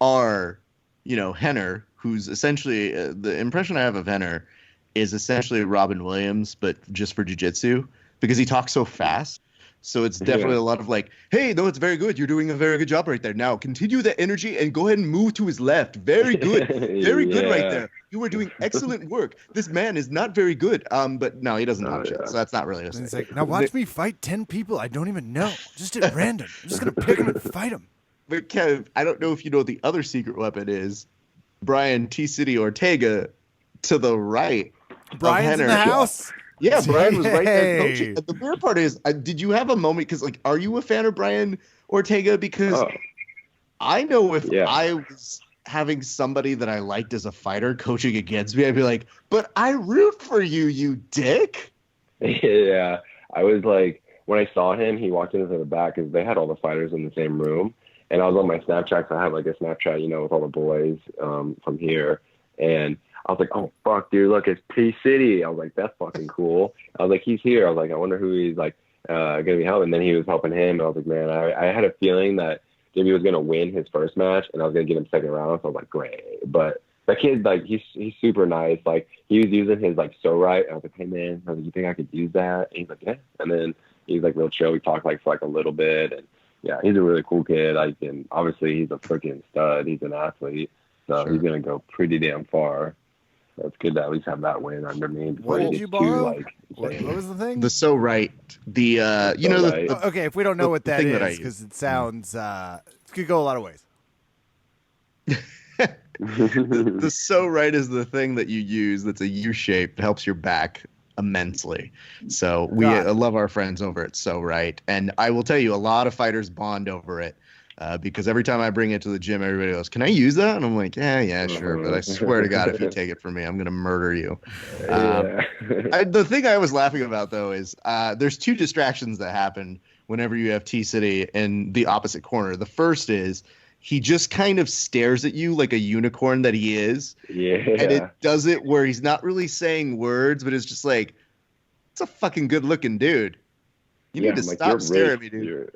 are, Henner, who's essentially the impression I have of Henner is essentially Robin Williams, but just for jiu-jitsu because he talks so fast. So it's definitely a lot of like, hey, no, it's very good. You're doing a very good job right there. Now continue the energy and go ahead and move to his left. Very good. Very good right there. You were doing excellent work. This man is not very good. But no, he doesn't talk shit. So that's not really a It's like, now watch me fight 10 people I don't even know. Just at random. I'm just going to pick them and fight them. But Kev, I don't know if you know what the other secret weapon is. Brian T-City Ortega to the right. Brian's in the house. Yeah, Brian was right there coaching. And the weird part is, did you have a moment? Because, like, are you a fan of Brian Ortega? Because I know if I was having somebody that I liked as a fighter coaching against me, I'd be like, but I root for you, you dick. Yeah. I was like, when I saw him, he walked into the back because they had all the fighters in the same room. And I was on my Snapchat, so I have like a Snapchat, with all the boys from here. And I was like, oh, fuck, dude, look, it's P-City. I was like, that's fucking cool. I was like, he's here. I was like, I wonder who he's, like, going to be helping. And then he was helping him. I was like, man, I had a feeling that Jimmy was going to win his first match, and I was going to get him second round. So I was like, great. But that kid, like, he's super nice. Like, he was using his, like, so right. I was like, hey, man, you think I could use that? And he's like, yeah. And then he's, like, real chill. We talked, like, for, like, a little bit. And, yeah, he's a really cool kid. Like, and obviously he's a freaking stud. He's an athlete. So he's going to go pretty damn far. That's good to at least have that win under me. What did you borrow? What was the thing? The so right. The right. Okay, if we don't know what that is, because it sounds it could go a lot of ways. The so right is the thing that you use that's a U shape, helps your back immensely. So we love our friends over at So Right, and I will tell you, a lot of fighters bond over it. Because every time I bring it to the gym, everybody goes, can I use that? And I'm like, yeah, sure. But I swear to God, if you take it from me, I'm going to murder you. The thing I was laughing about, though, is there's two distractions that happen whenever you have T-City in the opposite corner. The first is he just kind of stares at you like a unicorn that he is. Yeah. And it does it where he's not really saying words, but it's just like, it's a fucking good-looking dude. You need to stop staring at me, dude.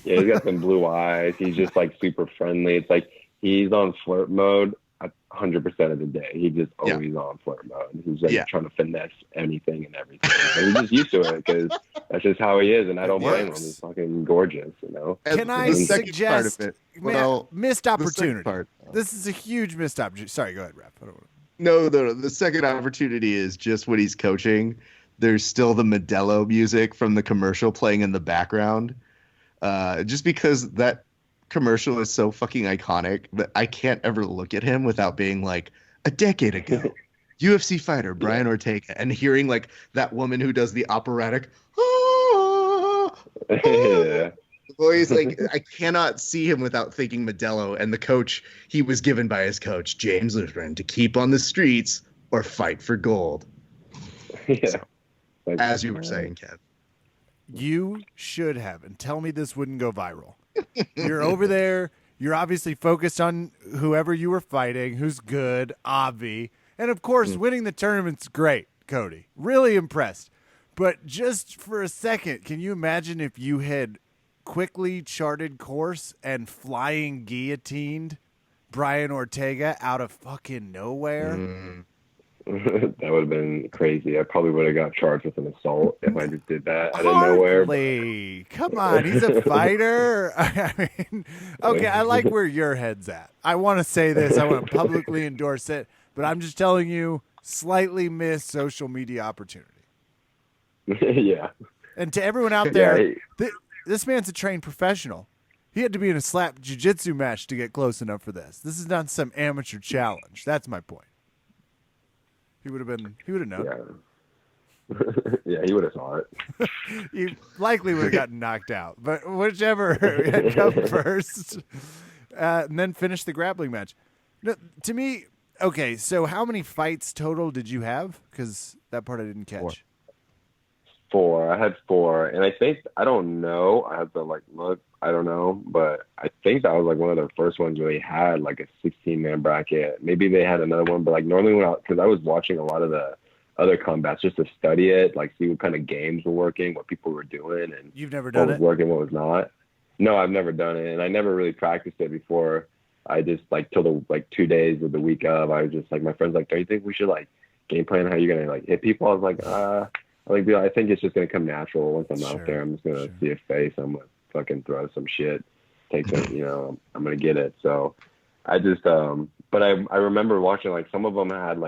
Yeah, he's got some blue eyes. He's just like super friendly. It's like he's on flirt mode 100% of the day. He's just always on flirt mode. He's like trying to finesse anything and everything. And he's just used to it because that's just how he is. And I don't blame him. He's fucking gorgeous, Can I suggest missed opportunity? This is a huge missed opportunity. Sorry, go ahead, Raph. No. The second opportunity is just when he's coaching. There's still the Modelo music from the commercial playing in the background. Just because that commercial is so fucking iconic that I can't ever look at him without being like, a decade ago, UFC fighter Brian Ortega, and hearing like that woman who does the operatic, voice. Like, I cannot see him without thinking Modelo and the coach he was given by his coach, James Lutheran, to keep on the streets or fight for gold. Yeah. So, as you were saying, Kev. You should have, and tell me this wouldn't go viral. You're over there. You're obviously focused on whoever you were fighting, who's good, Avi. And, of course, winning the tournament's great, Kody. Really impressed. But just for a second, can you imagine if you had quickly charted course and flying guillotined Brian Ortega out of fucking nowhere? That would have been crazy. I probably would have got charged with an assault if I just did that out of nowhere. Come on, he's a fighter. I mean, okay, I like where your head's at. I want to say this. I want to publicly endorse it, but I'm just telling you, slightly missed social media opportunity. Yeah. And to everyone out there, this man's a trained professional. He had to be in a slap jiu-jitsu match to get close enough for this. This is not some amateur challenge. That's my point. He would have known. Yeah. Yeah, he would have saw it. He likely would have gotten knocked out, but whichever had come first, and then finish the grappling match. No, to me, okay, so how many fights total did you have? Because that part I didn't catch. 4. I had 4, and I think I don't know. I have to look. I don't know, but I think that was one of the first ones where they had a 16-man bracket. Maybe they had another one, but normally because I was watching a lot of the other combats just to study it, see what kind of games were working, what people were doing, and you've never done what was working, what was not. No, I've never done it, and I never really practiced it before. I just till the 2 days of the week of, I was just my friends don't you think we should game plan how you're gonna hit people? I was I think it's just gonna come natural once I'm out there. I'm just gonna see a face. I'm gonna fucking throw some shit, take some, I'm gonna get it. So I just but I remember watching some of them had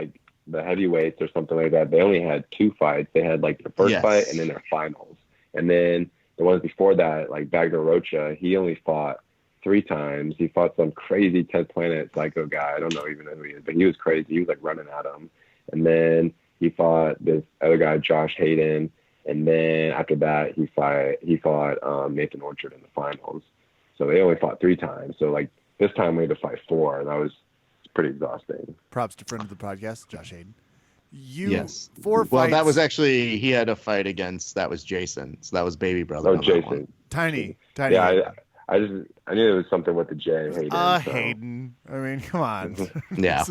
the heavyweights or something like that. They only had 2 fights. They had their first fight and then their finals, and then the ones before that, Bagner Rocha, he only fought 3 times. He fought some crazy 10th Planet psycho guy. I don't know even know who he is, but he was crazy. He was running at him, and then he fought this other guy, Josh Hayden, and then after that he fought Nathan Orchard in the finals. So they only fought 3 times. So this time we had to fight 4, and that was pretty exhausting. Props to friend of the podcast, Josh Hayden. Yes. 4 fights. Well, that was actually, he had a fight against, that was Jason. So that was baby brother. Oh, Jason. Tiny. Yeah, I knew it was something with the J. Hayden. Hayden. I mean, come on. Yeah.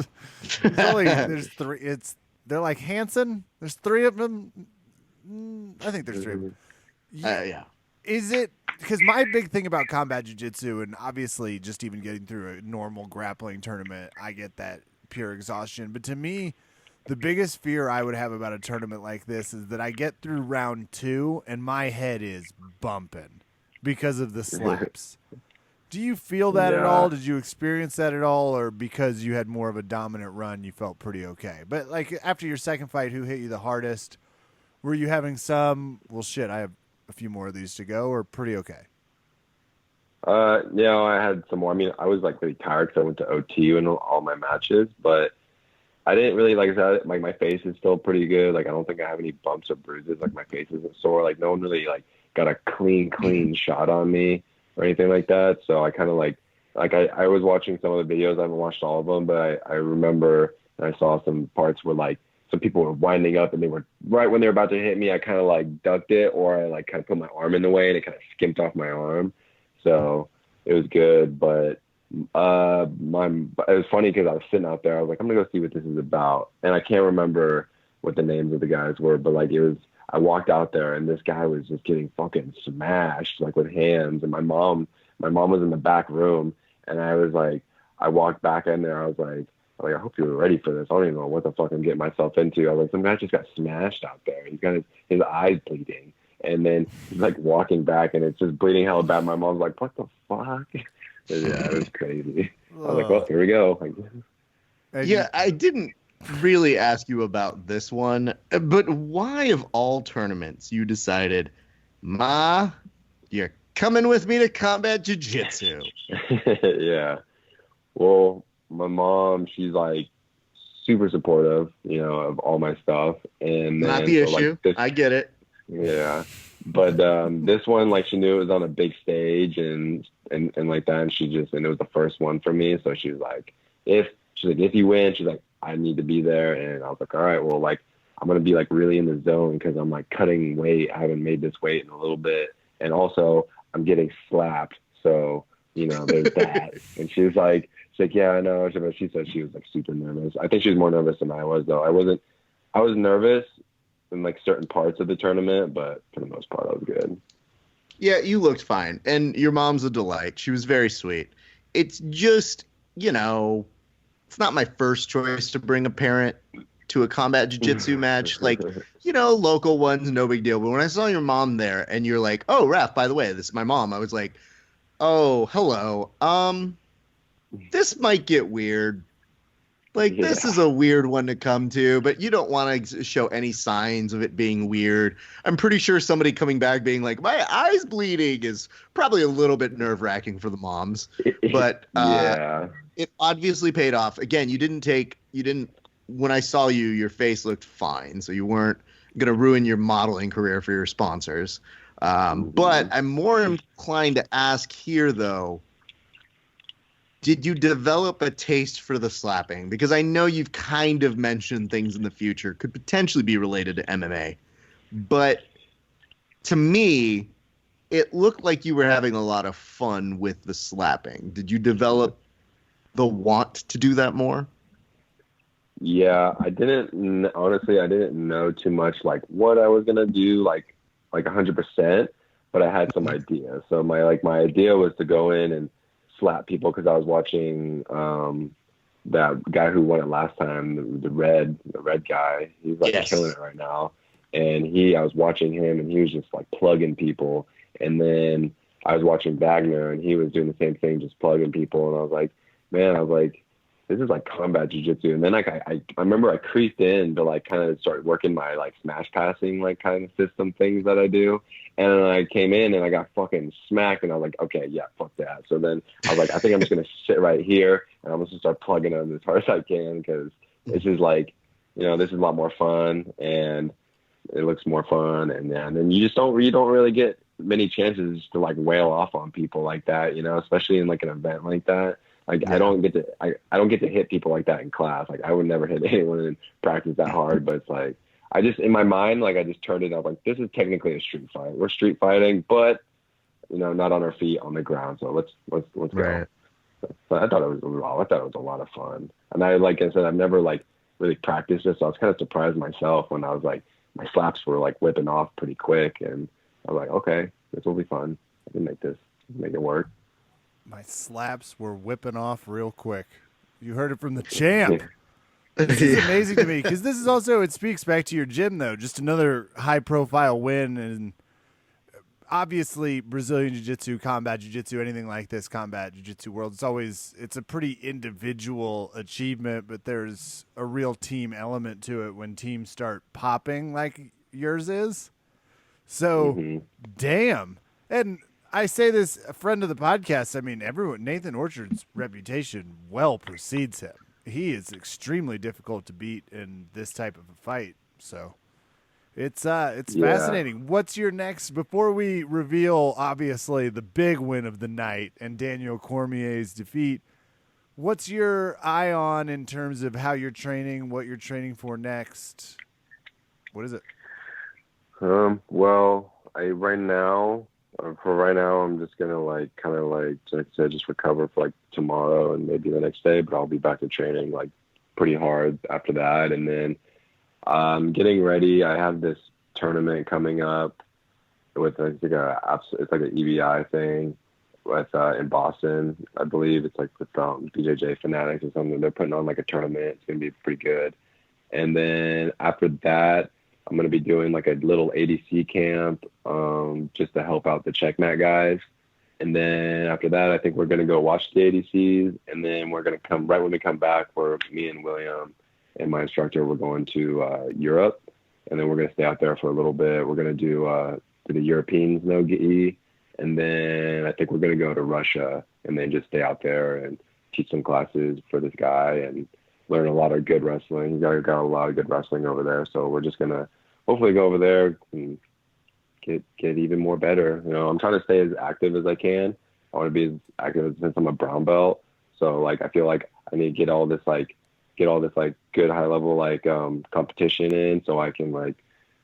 there's 3. They're Hanson. There's 3 of them. I think there's 3 of them. Yeah. Is it because my big thing about combat jiu-jitsu, and obviously just even getting through a normal grappling tournament, I get that pure exhaustion. But to me, the biggest fear I would have about a tournament like this is that I get through round 2 and my head is bumping because of the slaps. Do you feel that at all? Did you experience that at all? Or because you had more of a dominant run, you felt pretty okay? But after your second fight, who hit you the hardest? Were you having some, well, shit, I have a few more of these to go, or pretty okay? I had some more. I mean, I was really tired because I went to OT in all my matches, but I didn't really my face is still pretty good. I don't think I have any bumps or bruises. My face isn't sore. No one really got a clean shot on me or anything like that. So I kind of I was watching some of the videos. I haven't watched all of them, but I remember and I saw some parts where some people were winding up and they were right when they were about to hit me. I kind of ducked it, or I kind of put my arm in the way and it kind of skimped off my arm. So it was good, but it was funny because I was sitting out there. I was I'm gonna go see what this is about, and I can't remember what the names of the guys were, but it was. I walked out there and this guy was just getting fucking smashed with hands, and my mom was in the back room, and I walked back in there. I was I hope you were ready for this. I don't even know what the fuck I'm getting myself into. I was some guy just got smashed out there. He's got his eyes bleeding. And then he's walking back and it's just bleeding hella bad. My mom's what the fuck? Yeah, it was crazy. I was well, here we go. Yeah, I didn't really ask you about this one, but why of all tournaments you decided, Ma, you're coming with me to combat jiu-jitsu? Yeah. Well, my mom, she's super supportive, of all my stuff. And not the issue. I get it. Yeah. But this one, she knew it was on a big stage and like that, and and it was the first one for me. So she was if you win, she's I need to be there. And I was all right, well, I'm gonna be really in the zone because I'm cutting weight. I haven't made this weight in a little bit, and also I'm getting slapped. So there's that. And she was yeah, I know. She said she was super nervous. I think she was more nervous than I was, though. I was nervous in certain parts of the tournament, but for the most part, I was good. Yeah, you looked fine, and your mom's a delight. She was very sweet. It's just, it's not my first choice to bring a parent to a combat jiu-jitsu match. Local ones, no big deal. But when I saw your mom there, and you're oh, Raph, by the way, this is my mom. I was oh, hello. This might get weird. This is a weird one to come to, but you don't want to show any signs of it being weird. I'm pretty sure somebody coming back being my eye's bleeding is probably a little bit nerve-wracking for the moms. But yeah, it obviously paid off. Again, you didn't when I saw you, your face looked fine, so you weren't going to ruin your modeling career for your sponsors. But I'm more inclined to ask here, though, did you develop a taste for the slapping? Because I know you've kind of mentioned things in the future could potentially be related to MMA. But to me, it looked like you were having a lot of fun with the slapping. Did you develop the want to do that more? Yeah, I didn't, honestly, I didn't know too much like what I was going to do, like 100%, but I had some ideas. So my idea was to go in and slap people, because I was watching that guy who won it last time, the red guy. He's like killing it right now. And I was watching him, and he was just like plugging people. And then I was watching Wagner, and he was doing the same thing, just plugging people. And I was like, this is like combat jiu-jitsu. And then like I remember I creased in to like kind of start working my like smash passing like kind of system things that I do. And then I came in and I got fucking smacked, and I was like, okay, yeah, fuck that. So then I was like, I think I'm just gonna sit right here, and I'm just gonna start plugging them as hard as I can, because it's just like, this is a lot more fun, and it looks more fun. And then you don't really get many chances to like wail off on people like that, especially in like an event like that. Like, yeah. I don't get to hit people like that in class. Like, I would never hit anyone in practice that hard, but it's like, in my mind, like, I just turned it up. Like, this is technically a street fight. We're street fighting, but, not on our feet, on the ground. So let's go. So I thought it was a lot of fun. And like I said, I've never like really practiced this. So I was kind of surprised myself when I was like, my slaps were like whipping off pretty quick. And I was like, okay, this will be fun. I can make it work. My slaps were whipping off real quick. You heard it from the champ. This is amazing to me, because this is also, it speaks back to your gym, though. Just another high-profile win. And obviously, Brazilian Jiu-Jitsu, combat Jiu-Jitsu, anything like this, combat Jiu-Jitsu world, it's a pretty individual achievement, but there's a real team element to it when teams start popping like yours is. So, damn. And I say this, a friend of the podcast, I mean, Nathan Orchard's reputation well precedes him. He is extremely difficult to beat in this type of a fight. So it's fascinating. What's your next, before we reveal, obviously, the big win of the night and Daniel Cormier's defeat, what's your eye on in terms of how you're training, what you're training for next? What is it? Well, for right now, I'm just gonna like I said, just recover for like tomorrow and maybe the next day. But I'll be back to training like pretty hard after that, and then getting ready. I have this tournament coming up with it's like an EBI thing with in Boston, I believe. It's like with BJJ Fanatics or something. They're putting on like a tournament. It's gonna be pretty good. And then after that, I'm going to be doing like a little ADC camp just to help out the checkmat guys. And then after that, I think we're going to go watch the ADCs. And then we're going to come right when we come back, where me and William and my instructor, we're going to Europe. And then we're going to stay out there for a little bit. We're going to do the Europeans no gi. And then I think we're going to go to Russia and then just stay out there and teach some classes for this guy and learn a lot of good wrestling. He's got a lot of good wrestling over there. So we're just going to hopefully go over there and get even more better. I'm trying to stay as active as I can. I want to be as active since I'm a brown belt. So like, I feel like I need to get all this good high level, competition in, so I can like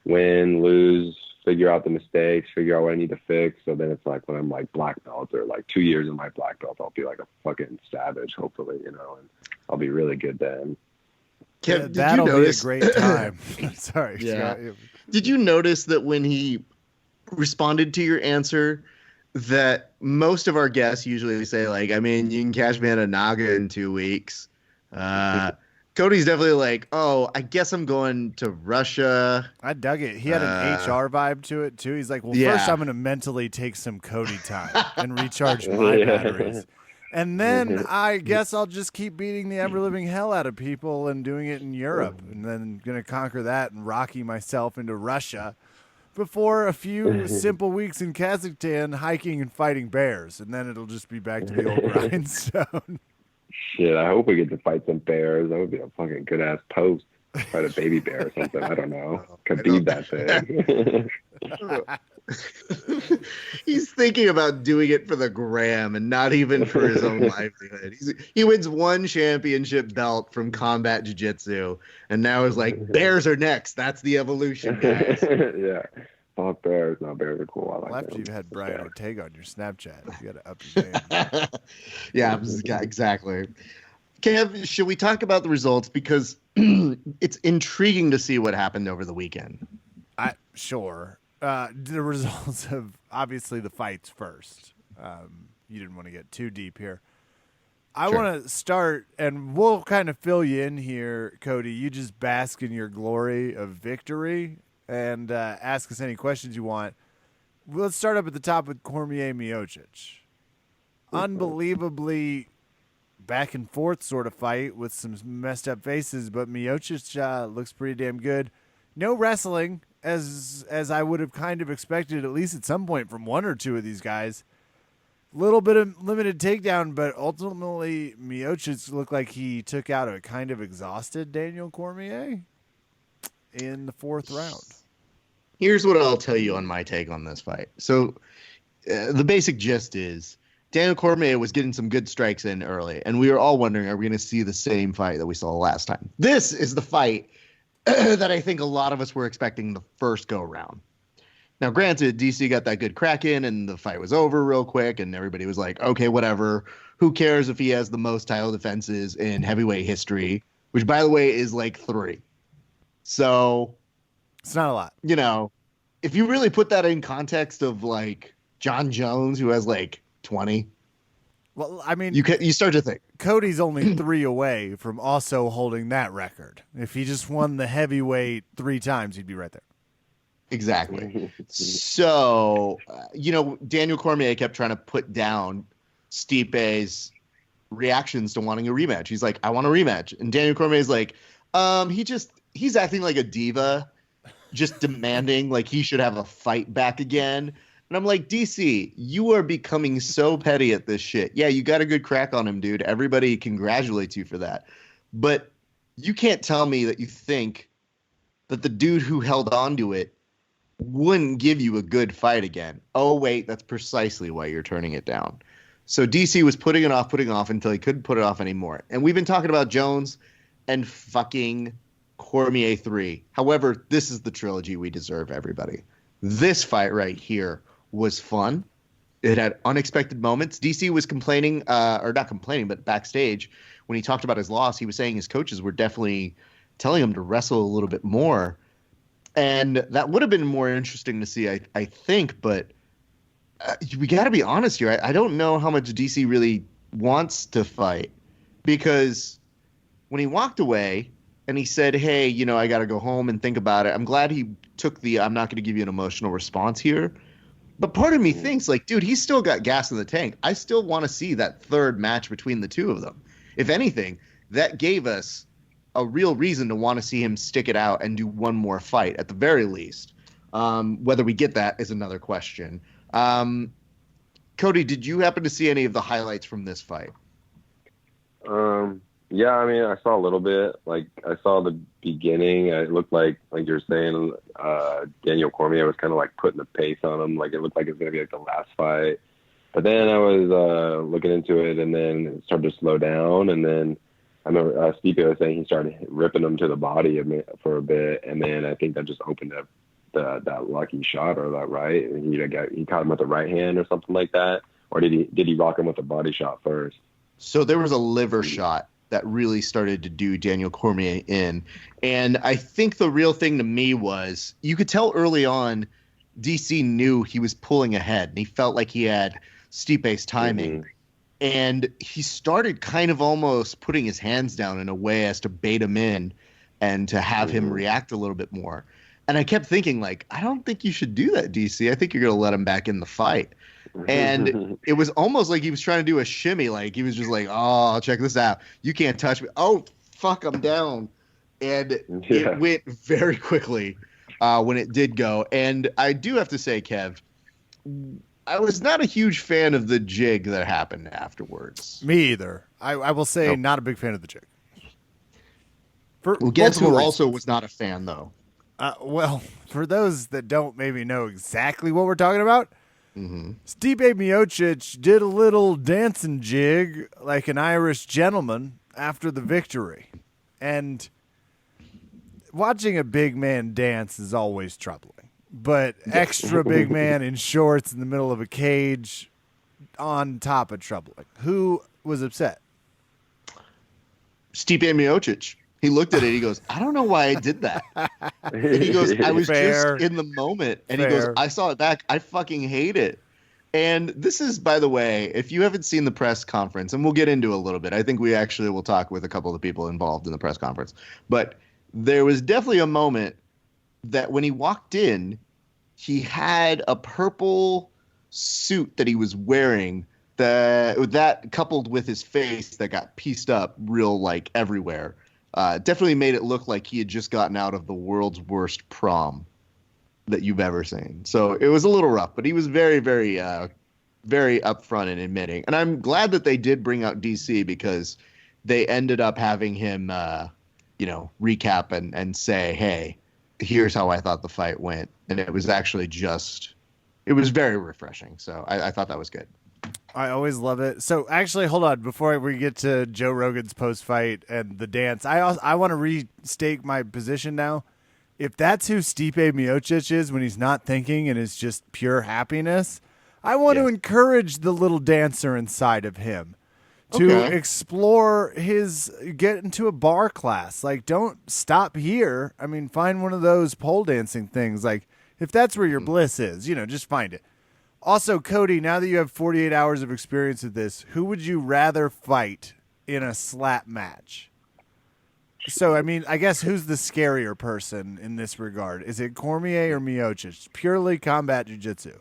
win, lose, figure out the mistakes, figure out what I need to fix. So then it's like when I'm like black belt or like 2 years in my black belt, I'll be like a fucking savage, hopefully, and I'll be really good then. Kev, that'll be a great time. Sorry. Yeah. Did you notice that when he responded to your answer, that most of our guests usually say like, I mean, you can catch me at a Naga in 2 weeks. Cody's definitely like, oh, I guess I'm going to Russia. I dug it. He had an HR vibe to it too. He's like, well, first I'm going to mentally take some Cody time and recharge my batteries. And then I guess I'll just keep beating the ever-living hell out of people and doing it in Europe. And then going to conquer that and rocky myself into Russia before a few simple weeks in Kazakhstan hiking and fighting bears. And then it'll just be back to the old grindstone. Shit, I hope we get to fight some bears. That would be a fucking good ass post. Fight a baby bear or something. I don't know. Khabib that thing. He's thinking about doing it for the gram and not even for his own livelihood. He wins one championship belt from combat jiu-jitsu, and now is like, bears are next. That's the evolution, guys. Yeah. Fuck bears. No, bears are cool. I like Well, after them. you've had Brian Ortega on your Snapchat, you got to up your game. Yeah, exactly. Kev, should we talk about the results? Because it's intriguing to see what happened over the weekend. Sure. The results of obviously the fights first. You didn't want to get too deep here. I want to start, and we'll kind of fill you in here, Kody. You just bask in your glory of victory and ask us any questions you want. Let's start up at the top with Cormier Miocic. Unbelievably back and forth sort of fight with some messed up faces, but Miocic looks pretty damn good. No wrestling, as I would have kind of expected, at least at some point from one or two of these guys. Little bit of limited takedown, but ultimately Miocic looked like he took out a kind of exhausted Daniel Cormier in the fourth round. Here's what I'll tell you on my take on this fight. So the basic gist is Daniel Cormier was getting some good strikes in early, and we were all wondering, are we going to see the same fight that we saw last time? This is the fight that I think a lot of us were expecting the first go-round. Now, granted, DC got that good crack in, and the fight was over real quick, and everybody was like, okay, whatever. Who cares if he has the most title defenses in heavyweight history, which, by the way, is like 3. So it's not a lot. You know, if you really put that in context of, like, John Jones, who has, like, 20. Well, I mean, you start to think Cody's only 3 away from also holding that record. If he just won the heavyweight 3 times, he'd be right there. Exactly. So, Daniel Cormier kept trying to put down Stipe's reactions to wanting a rematch. He's like, I want a rematch. And Daniel Cormier's like, he's acting like a diva, just demanding like he should have a fight back again. And I'm like, DC, you are becoming so petty at this shit. Yeah, you got a good crack on him, dude. Everybody congratulates you for that. But you can't tell me that you think that the dude who held on to it wouldn't give you a good fight again. Oh, wait, that's precisely why you're turning it down. So DC was putting it off until he couldn't put it off anymore. And we've been talking about Jones and fucking Cormier 3. However, this is the trilogy we deserve, everybody. This fight right here was fun. It had unexpected moments. DC was complaining, or not complaining, but backstage when he talked about his loss, he was saying his coaches were definitely telling him to wrestle a little bit more. And that would have been more interesting to see, I think. But we got to be honest here. I don't know how much DC really wants to fight, because when he walked away and he said, hey, I got to go home and think about it. I'm glad he took I'm not going to give you an emotional response here. But part of me thinks, like, dude, he's still got gas in the tank. I still want to see that third match between the two of them. If anything, that gave us a real reason to want to see him stick it out and do one more fight at the very least. Whether we get that is another question. Kody, did you happen to see any of the highlights from this fight? Yeah, I mean, I saw a little bit. Like, I saw the beginning. It looked like you're saying, Daniel Cormier was kind of like putting the pace on him. Like, it looked like it was going to be like the last fight. But then I was looking into it, and then it started to slow down. And then I remember Steele was saying he started ripping him to the body for a bit. And then I think that just opened up that lucky shot, or that right. And he caught him with the right hand or something like that. Or did he rock him with the body shot first? So there was a liver shot that really started to do Daniel Cormier in. And I think the real thing to me was, you could tell early on DC knew he was pulling ahead, and he felt like he had Stipe's timing. Mm-hmm. And he started kind of almost putting his hands down in a way as to bait him in and to have him react a little bit more. And I kept thinking, like, I don't think you should do that, DC. I think you're going to let him back in the fight. And it was almost like he was trying to do a shimmy. Like, he was just like, oh, check this out. You can't touch me. Oh, fuck, I'm down. And it went very quickly when it did go. And I do have to say, Kev, I was not a huge fan of the jig that happened afterwards. Me either. I will say not a big fan of the jig. Well, guess who also was not a fan, though? Well, for those that don't maybe know exactly what we're talking about, Stipe Miocic did a little dancing jig like an Irish gentleman after the victory. And watching a big man dance is always troubling. But extra big man in shorts in the middle of a cage on top of troubling. Who was upset? Stipe Miocic. He looked at it. He goes, I don't know why I did that. And he goes, I was just in the moment. And he goes, I saw it back. I fucking hate it. And this is, by the way, if you haven't seen the press conference, and we'll get into a little bit. I think we actually will talk with a couple of the people involved in the press conference. But there was definitely a moment that when he walked in, he had a purple suit that he was wearing that coupled with his face that got pieced up real like everywhere. Definitely made it look like he had just gotten out of the world's worst prom that you've ever seen. So it was a little rough, but he was very, very, very upfront in admitting. And I'm glad that they did bring out DC because they ended up having him, recap and say, hey, here's how I thought the fight went. And it was actually it was very refreshing. So I thought that was good. I always love it. So actually, hold on. Before we get to Joe Rogan's post-fight and the dance, I want to restate my position now. If that's who Stipe Miocic is when he's not thinking and is just pure happiness, I want to encourage the little dancer inside of him to explore get into a bar class. Like, don't stop here. I mean, find one of those pole dancing things. Like, if that's where your bliss is, just find it. Also, Kody, now that you have 48 hours of experience with this, who would you rather fight in a slap match? So, I mean, I guess who's the scarier person in this regard? Is it Cormier or Miocic? Purely combat jiu-jitsu.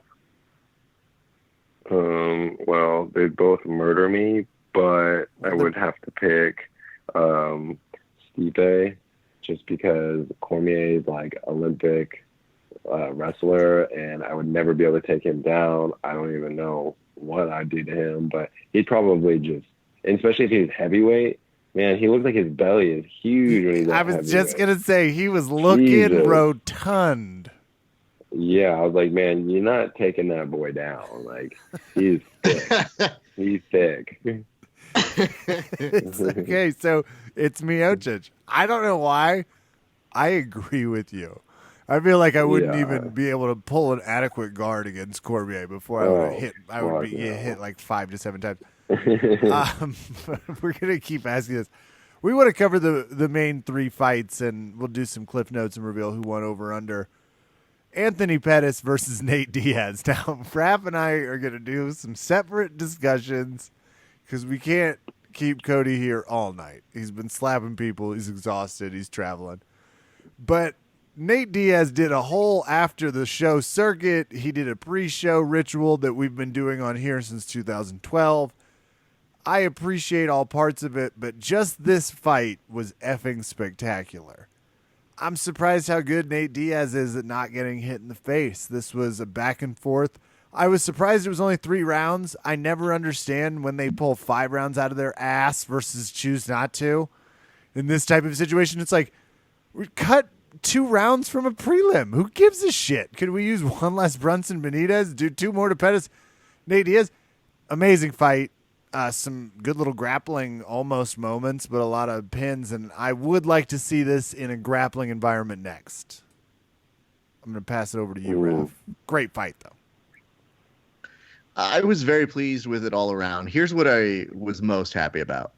Well, they both murder me, but I would have to pick Stipe just because Cormier is like Olympic wrestler, and I would never be able to take him down. I don't even know what I'd do to him, but he'd probably just, and especially if he's heavyweight, man, he looks like his belly is huge when he's I was just going to say, he was looking rotund. Yeah, I was like, man, you're not taking that boy down. Like, he's thick. He's thick. Okay, so it's Miocic. I don't know why. I agree with you. I feel like I wouldn't even be able to pull an adequate guard against Cormier before I would hit. I would get hit like 5 to 7 times. We're gonna keep asking this. We want to cover the main 3 fights, and we'll do some cliff notes and reveal who won over under. Anthony Pettis versus Nate Diaz. Now, Frapp and I are gonna do some separate discussions because we can't keep Kody here all night. He's been slapping people. He's exhausted. He's traveling, but Nate Diaz did a whole after the show circuit. He did a pre-show ritual that we've been doing on here since 2012. I appreciate all parts of it, but just this fight was effing spectacular. I'm surprised how good Nate Diaz is at not getting hit in the face. This was a back and forth. I was surprised it was only 3 rounds. I never understand when they pull 5 rounds out of their ass versus choose not to. In this type of situation, it's like, we cut 2 rounds from a prelim. Who gives a shit? Could we use 1 less Brunson Benitez? Do 2 more to Pettis? Nate Diaz, amazing fight. Some good little grappling almost moments, but a lot of pins. And I would like to see this in a grappling environment next. I'm going to pass it over to you, Ralph. Great fight, though. I was very pleased with it all around. Here's what I was most happy about.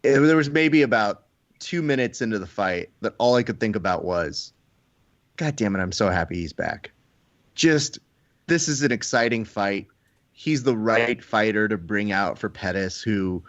There was maybe about 2 minutes into the fight that all I could think about was, God damn it, I'm so happy he's back. Just, this is an exciting fight. He's the right fighter to bring out for Pettis, who,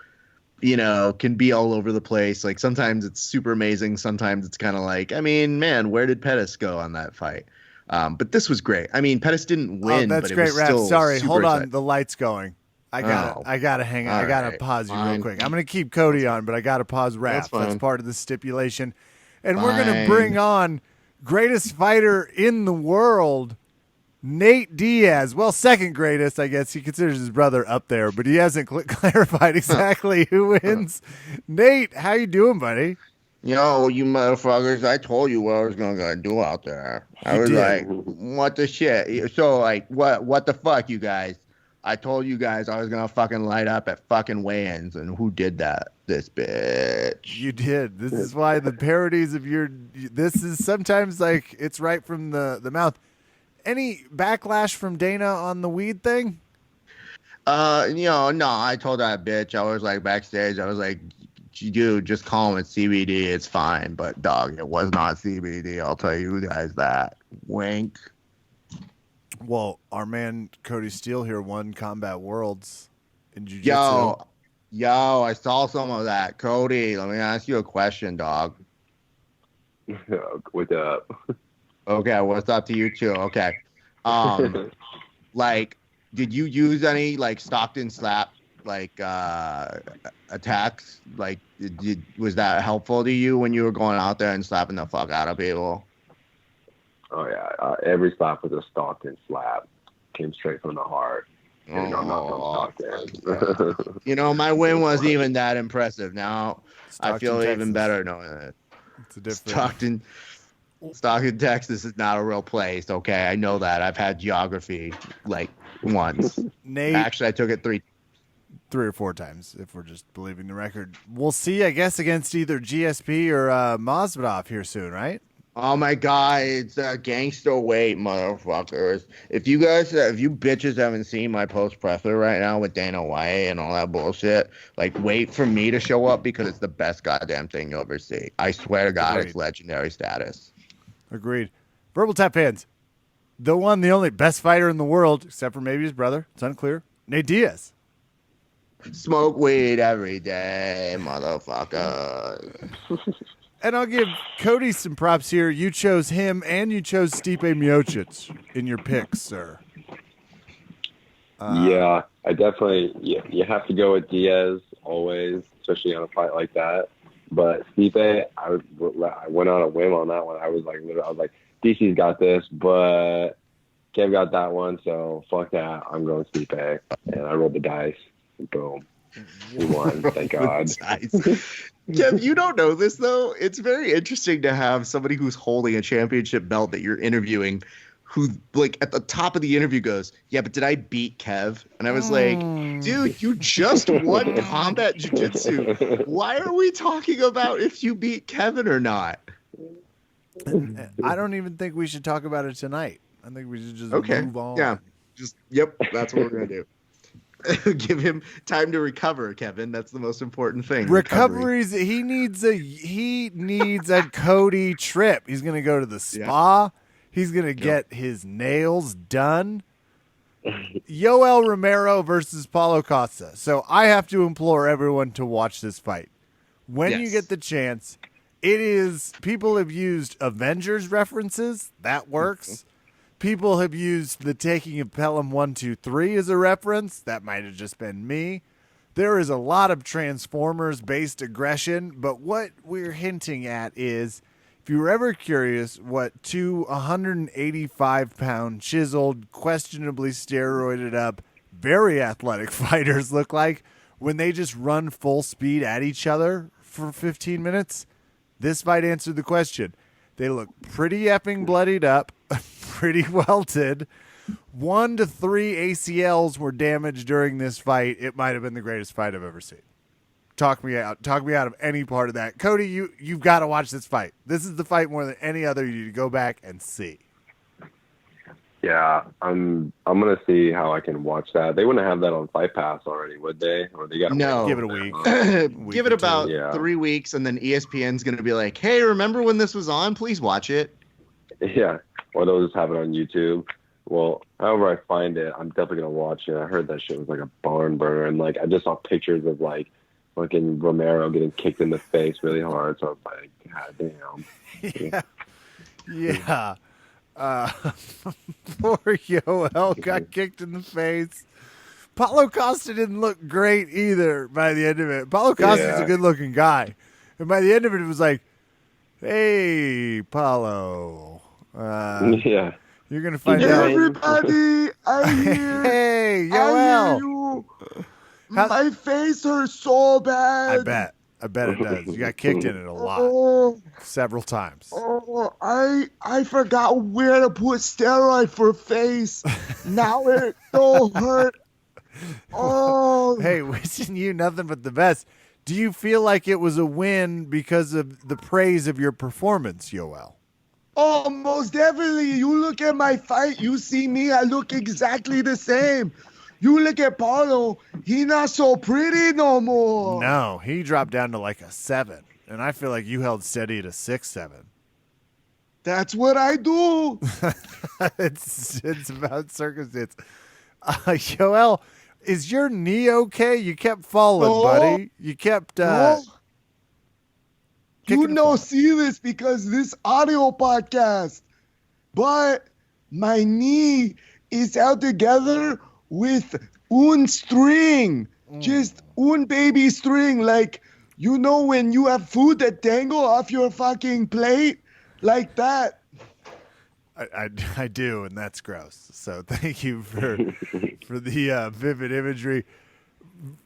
can be all over the place. Like, sometimes it's super amazing. Sometimes it's kind of like, I mean, man, where did Pettis go on that fight? But this was great. I mean, Pettis didn't win, that's but great, it was still Sorry, hold on. exciting. The light's going. I gotta hang on. I gotta pause you real quick. I'm gonna keep Kody on, but I gotta pause Raph. That's part of the stipulation. And we're gonna bring on greatest fighter in the world, Nate Diaz, well, second greatest, I guess. He considers his brother up there, but he hasn't clarified exactly who wins. Nate, how you doing, buddy? Yo, you motherfuckers, I told you what I was gonna do out there. I was like, what the shit? So, like, what the fuck, you guys? I told you guys I was gonna fucking light up at fucking weigh-ins, and who did that? This bitch. You did. This is why the parodies of this is sometimes like it's right from the mouth. Any backlash from Dana on the weed thing? No, I told that bitch, I was like backstage, I was like, dude, just call him a CBD, it's fine. But dog, it was not CBD, I'll tell you guys that. Wink. Well, our man Kody Steel here won Combat Worlds in Jiu-Jitsu. Yo, I saw some of that. Kody, let me ask you a question, dog. What's up? Okay, what's up to you too? Okay. Like, did you use any like Stockton slap like attacks? Like, was that helpful to you when you were going out there and slapping the fuck out of people? Oh yeah, every slap was a Stockton slap. Came straight from the heart. I'm not from Stockton. You know, my win wasn't even that impressive. Now Stockton, I feel Texas. Even better knowing that. It's a different. Stockton, Texas is not a real place. Okay, I know that. I've had geography like once. Nate, actually, I took it three or four times. If we're just believing the record, we'll see. I guess against either GSP or Masvidal here soon, right? Oh my God, it's a gangster weight, motherfuckers. If you bitches haven't seen my post presser right now with Dana White and all that bullshit, like, wait for me to show up because it's the best goddamn thing you'll ever see. I swear to God, It's legendary status. Agreed. Verbal Tap fans, the one, the only best fighter in the world, except for maybe his brother. It's unclear. Nate Diaz. Smoke weed every day, motherfucker. And I'll give Kody some props here. You chose him, and you chose Stipe Miocic in your picks, sir. Yeah, I definitely. You have to go with Diaz always, especially on a fight like that. But Stipe, I went on a whim on that one. I was like, DC's got this, but Kev got that one, so fuck that. I'm going Stipe, and I rolled the dice. Boom. We won, thank God. Kev, you don't know this, though. It's very interesting to have somebody who's holding a championship belt that you're interviewing who, like, at the top of the interview goes, yeah, but did I beat Kev? And I was like, dude, you just won combat jiu-jitsu. Why are we talking about if you beat Kevin or not? I don't even think we should talk about it tonight. I think we should just move on. Yeah, that's what we're going to do. Give him time to recover, Kevin. That's the most important thing. Recoveries. He needs a Kody trip. He's gonna go to the spa. Yeah. He's gonna get his nails done. Yoel Romero versus Paulo Costa. So I have to implore everyone to watch this fight when you get the chance. It is. People have used Avengers references. That works. People have used the taking of Pelham 1, 2, 3 as a reference. That might have just been me. There is a lot of Transformers-based aggression, but what we're hinting at is, if you were ever curious what two 185-pound, chiseled, questionably steroided up, very athletic fighters look like when they just run full speed at each other for 15 minutes, this fight answered the question. They look pretty effing bloodied up, pretty welted. 1 to 3 ACLs were damaged during this fight. It might have been the greatest fight I've ever seen. Talk me out of any part of that. Kody, you've got to watch this fight. This is the fight more than any other you need to go back and see. Yeah, I'm gonna see how I can watch that. They wouldn't have that on Fight Pass already, would they? Or they got give it a week. Give it about 3 weeks, and then ESPN's gonna be like, "Hey, remember when this was on? Please watch it." Yeah, or they'll just have it on YouTube. Well, however I find it, I'm definitely gonna watch it. I heard that shit was like a barn burner, and like I just saw pictures of like fucking Romero getting kicked in the face really hard. So I was like, God damn. Yeah. Poor Yoel got kicked in the face. Paulo Costa didn't look great either by the end of it. Paulo Costa's a good-looking guy. And by the end of it, it was like, hey, Paulo. You're gonna find out. Everybody, I hear. Hey, I Yoel. hear you. My face hurts so bad. I bet it does. You got kicked in it a lot, several times. Oh, I forgot where to put steroid for face. Now it don't hurt. Oh. Hey, wishing you nothing but the best. Do you feel like it was a win because of the praise of your performance, Yoel? Oh, most definitely. You look at my fight, you see me, I look exactly the same. You look at Paulo, he not so pretty no more. No, he dropped down to like a 7, and I feel like you held steady at a 6-7. That's what I do. It's about circumstance. Yoel, is your knee okay? You kept falling, buddy. You kept. You don't see this because this audio podcast, but my knee is out together with un string, just un baby string. Like, you know when you have food that dangle off your fucking plate, like that. I do, and that's gross. So thank you for the vivid imagery.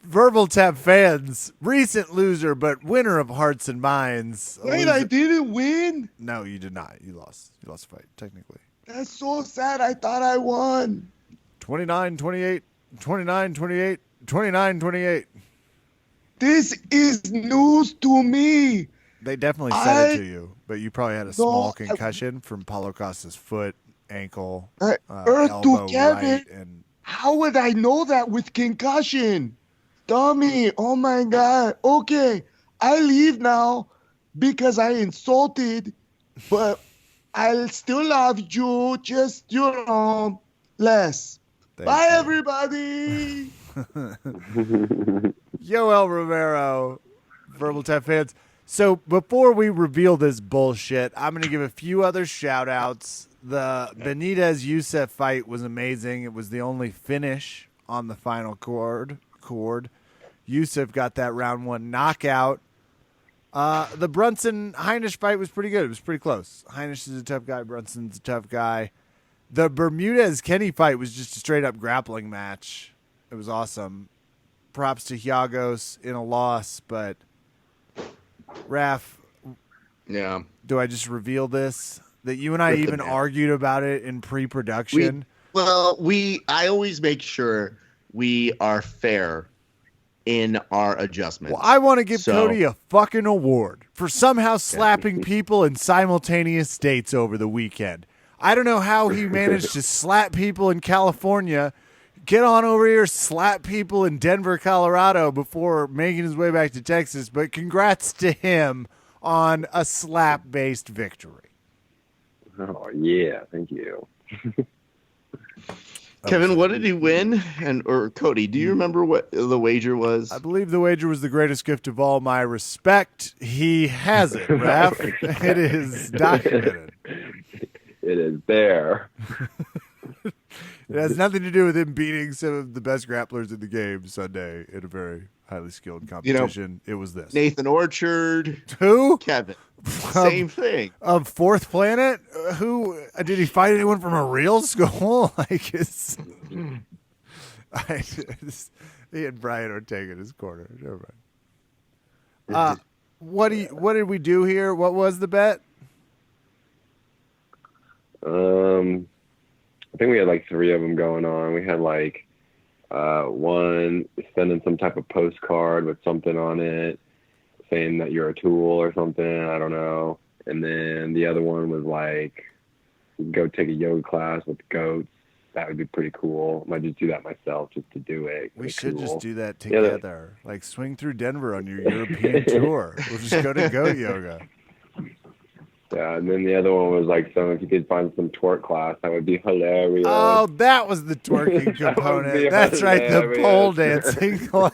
Verbal Tap fans, recent loser, but winner of hearts and minds. Wait, I didn't win? No, you did not. You lost. You lost the fight, technically. That's so sad. I thought I won. 29-28, 29-28, 29-28. This is news to me. They definitely said it to you, but you probably had a small concussion from Paulo Costa's foot, ankle, elbow, right, and how would I know that with concussion? Dummy, oh my God. Okay, I leave now because I insulted, but I still love you, just, less. Bye, everybody. Yoel Romero, Verbal Tap fans. So before we reveal this bullshit, I'm going to give a few other shout-outs. The Benitez-Youssef fight was amazing. It was the only finish on the final cord. Youssef got that round 1 knockout. The Brunson-Heinisch fight was pretty good. It was pretty close. Heinisch is a tough guy. Brunson's a tough guy. The Bermudez-Kenny fight was just a straight-up grappling match. It was awesome. Props to Hiagos in a loss, but Raph, yeah. Do I just reveal this? That you and I even argued about it in pre-production? I always make sure we are fair in our adjustments. Well, I want to give Kody a fucking award for somehow slapping people in simultaneous states over the weekend. I don't know how he managed to slap people in California, get on over here, slap people in Denver, Colorado before making his way back to Texas, but congrats to him on a slap-based victory. Oh, yeah. Thank you. Kevin, what did he win? Or Kody, do you remember what the wager was? I believe the wager was the greatest gift of all my respect. He has it, Raph. It is documented. It is there. It has nothing to do with him beating some of the best grapplers in the game Sunday in a very highly skilled competition. It was this. Nathan Orchard. Who? Kevin. Same thing. Of Fourth Planet? Who? Did he fight anyone from a real school? Like, he had Brian Ortega in his corner. Never mind. What did we do here? What was the bet? I think we had like 3 of them going on. We had like one sending some type of postcard with something on it saying that you're a tool or something. I don't know. And then the other one was like, go take a yoga class with goats. That would be pretty cool. I might just do that myself just to do it. We should just do that together. Like swing through Denver on your European tour. We'll just go to goat yoga. Yeah, and then the other one was like, if you could find some twerk class, that would be hilarious. Oh, that was the twerking component. That's right, the pole dancing class.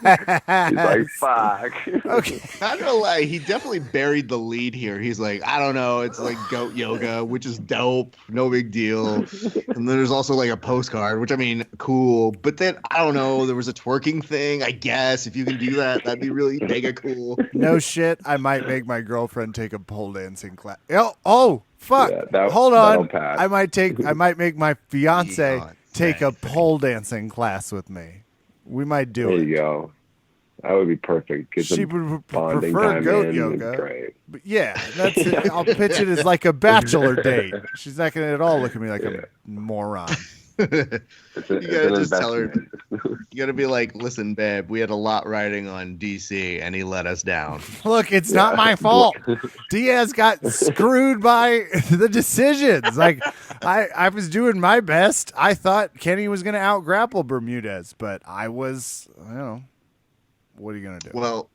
He's like, fuck. Okay. Not gonna lie, he definitely buried the lead here. He's like, I don't know, it's like goat yoga, which is dope, no big deal. And then there's also like a postcard, which I mean, cool. But then I don't know, there was a twerking thing. I guess if you can do that, that'd be really mega cool. No shit, I might make my girlfriend take a pole dancing class. Oh, fuck. Yeah, Hold that'll on. pass. I might make my fiance Beyonce. take a pole dancing class with me. We might do There it. you go. That would be perfect. Get She some would bonding prefer time goat in. yoga. It's great. But yeah, that's it. I'll pitch it as like a bachelor date. She's not going to at all look at me like a moron. You It's an gotta just tell her. investment. You gotta be like, listen, babe, we had a lot riding on DC, and he let us down. Look, it's not my fault. Diaz got screwed by the decisions. Like, I was doing my best. I thought Kenny was going to out-grapple Bermudez, but I was, what are you going to do? Well,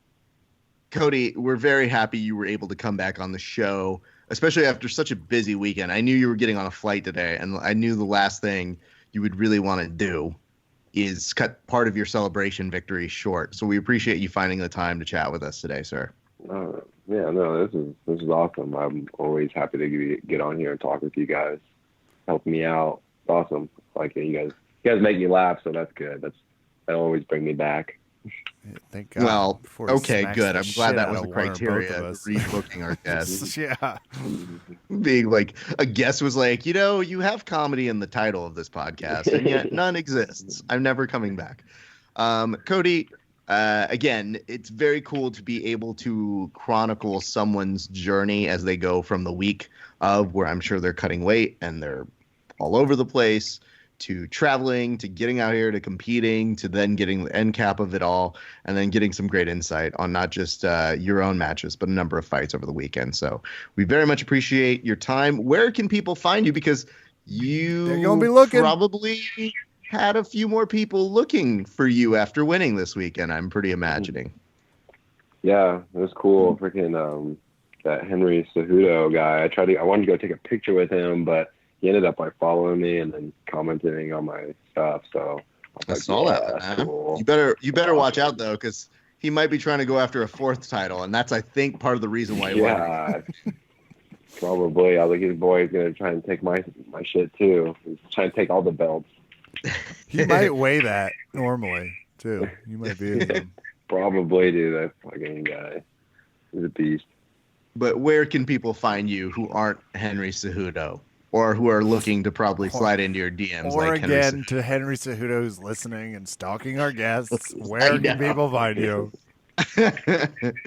Kody, we're very happy you were able to come back on the show, especially after such a busy weekend. I knew you were getting on a flight today, and I knew the last thing you would really want to do is cut part of your celebration victory short. So we appreciate you finding the time to chat with us today, sir. This is awesome. I'm always happy to get on here and talk with you guys, help me out. It's awesome. Like you guys make me laugh, so that's good. That always bring me back. Thank God. Well, Before he okay, smacks good. the I'm shit glad that out was of the one or both criteria of for us. rebooking our guests. Yeah. Being like, a guest was like, you have comedy in the title of this podcast, and yet none exists. I'm never coming back. Kody, again, it's very cool to be able to chronicle someone's journey as they go from the week of where I'm sure they're cutting weight and they're all over the place, to traveling, to getting out here, to competing, to then getting the end cap of it all, and then getting some great insight on not just your own matches, but a number of fights over the weekend. So we very much appreciate your time. Where can people find you? Because They're gonna be looking. probably had a few more people looking for you after winning this weekend, I'm pretty imagining. Yeah, it was cool. Freaking that Henry Cejudo guy. I wanted to go take a picture with him, but he ended up like following me and then commenting on my stuff. So I saw that. That's cool. You better watch out though, because he might be trying to go after a fourth title, and that's I think part of the reason why he won. Yeah, probably. I was like, his boy's gonna try and take my shit too. He's trying to take all the belts. He might weigh that normally too. You might be able to. Probably, dude. That fucking guy. He's a beast. But where can people find you who aren't Henry Cejudo, or who are looking to probably slide into your DMs? Or like again, to Henry Cejudo who's listening and stalking our guests, where can people find you?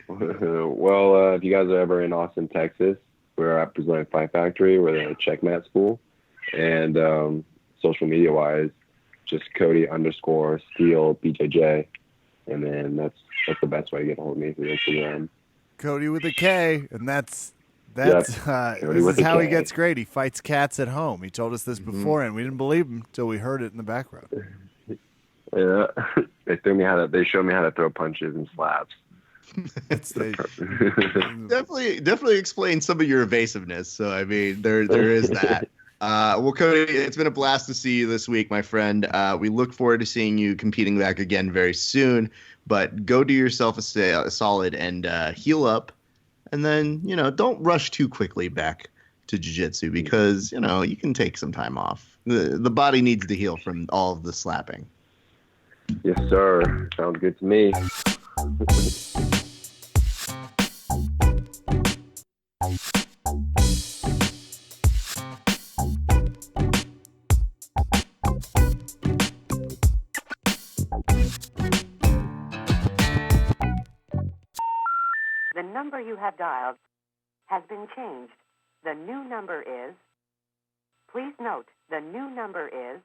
Well, if you guys are ever in Austin, Texas, we're at Brazilian Fight Factory. We're the Checkmat School. And social media-wise, just Kody_Steel BJJ. And then that's the best way to get a hold of me through Instagram. Kody with a K, and this with is a how he K. gets great. He fights cats at home. He told us this before, and we didn't believe him until we heard it in the background. Yeah, they showed me how to throw punches and slaps. definitely explain some of your evasiveness. So I mean, there is that. Well, Kody, it's been a blast to see you this week, my friend. We look forward to seeing you competing back again very soon. But go do yourself a solid and heal up, and then don't rush too quickly back to jiu-jitsu, because you can take some time off. The body needs to heal from all of the slapping. Yes, sir. Sounds good to me. The number you have dialed has been changed. The new number is... Please note, the new number is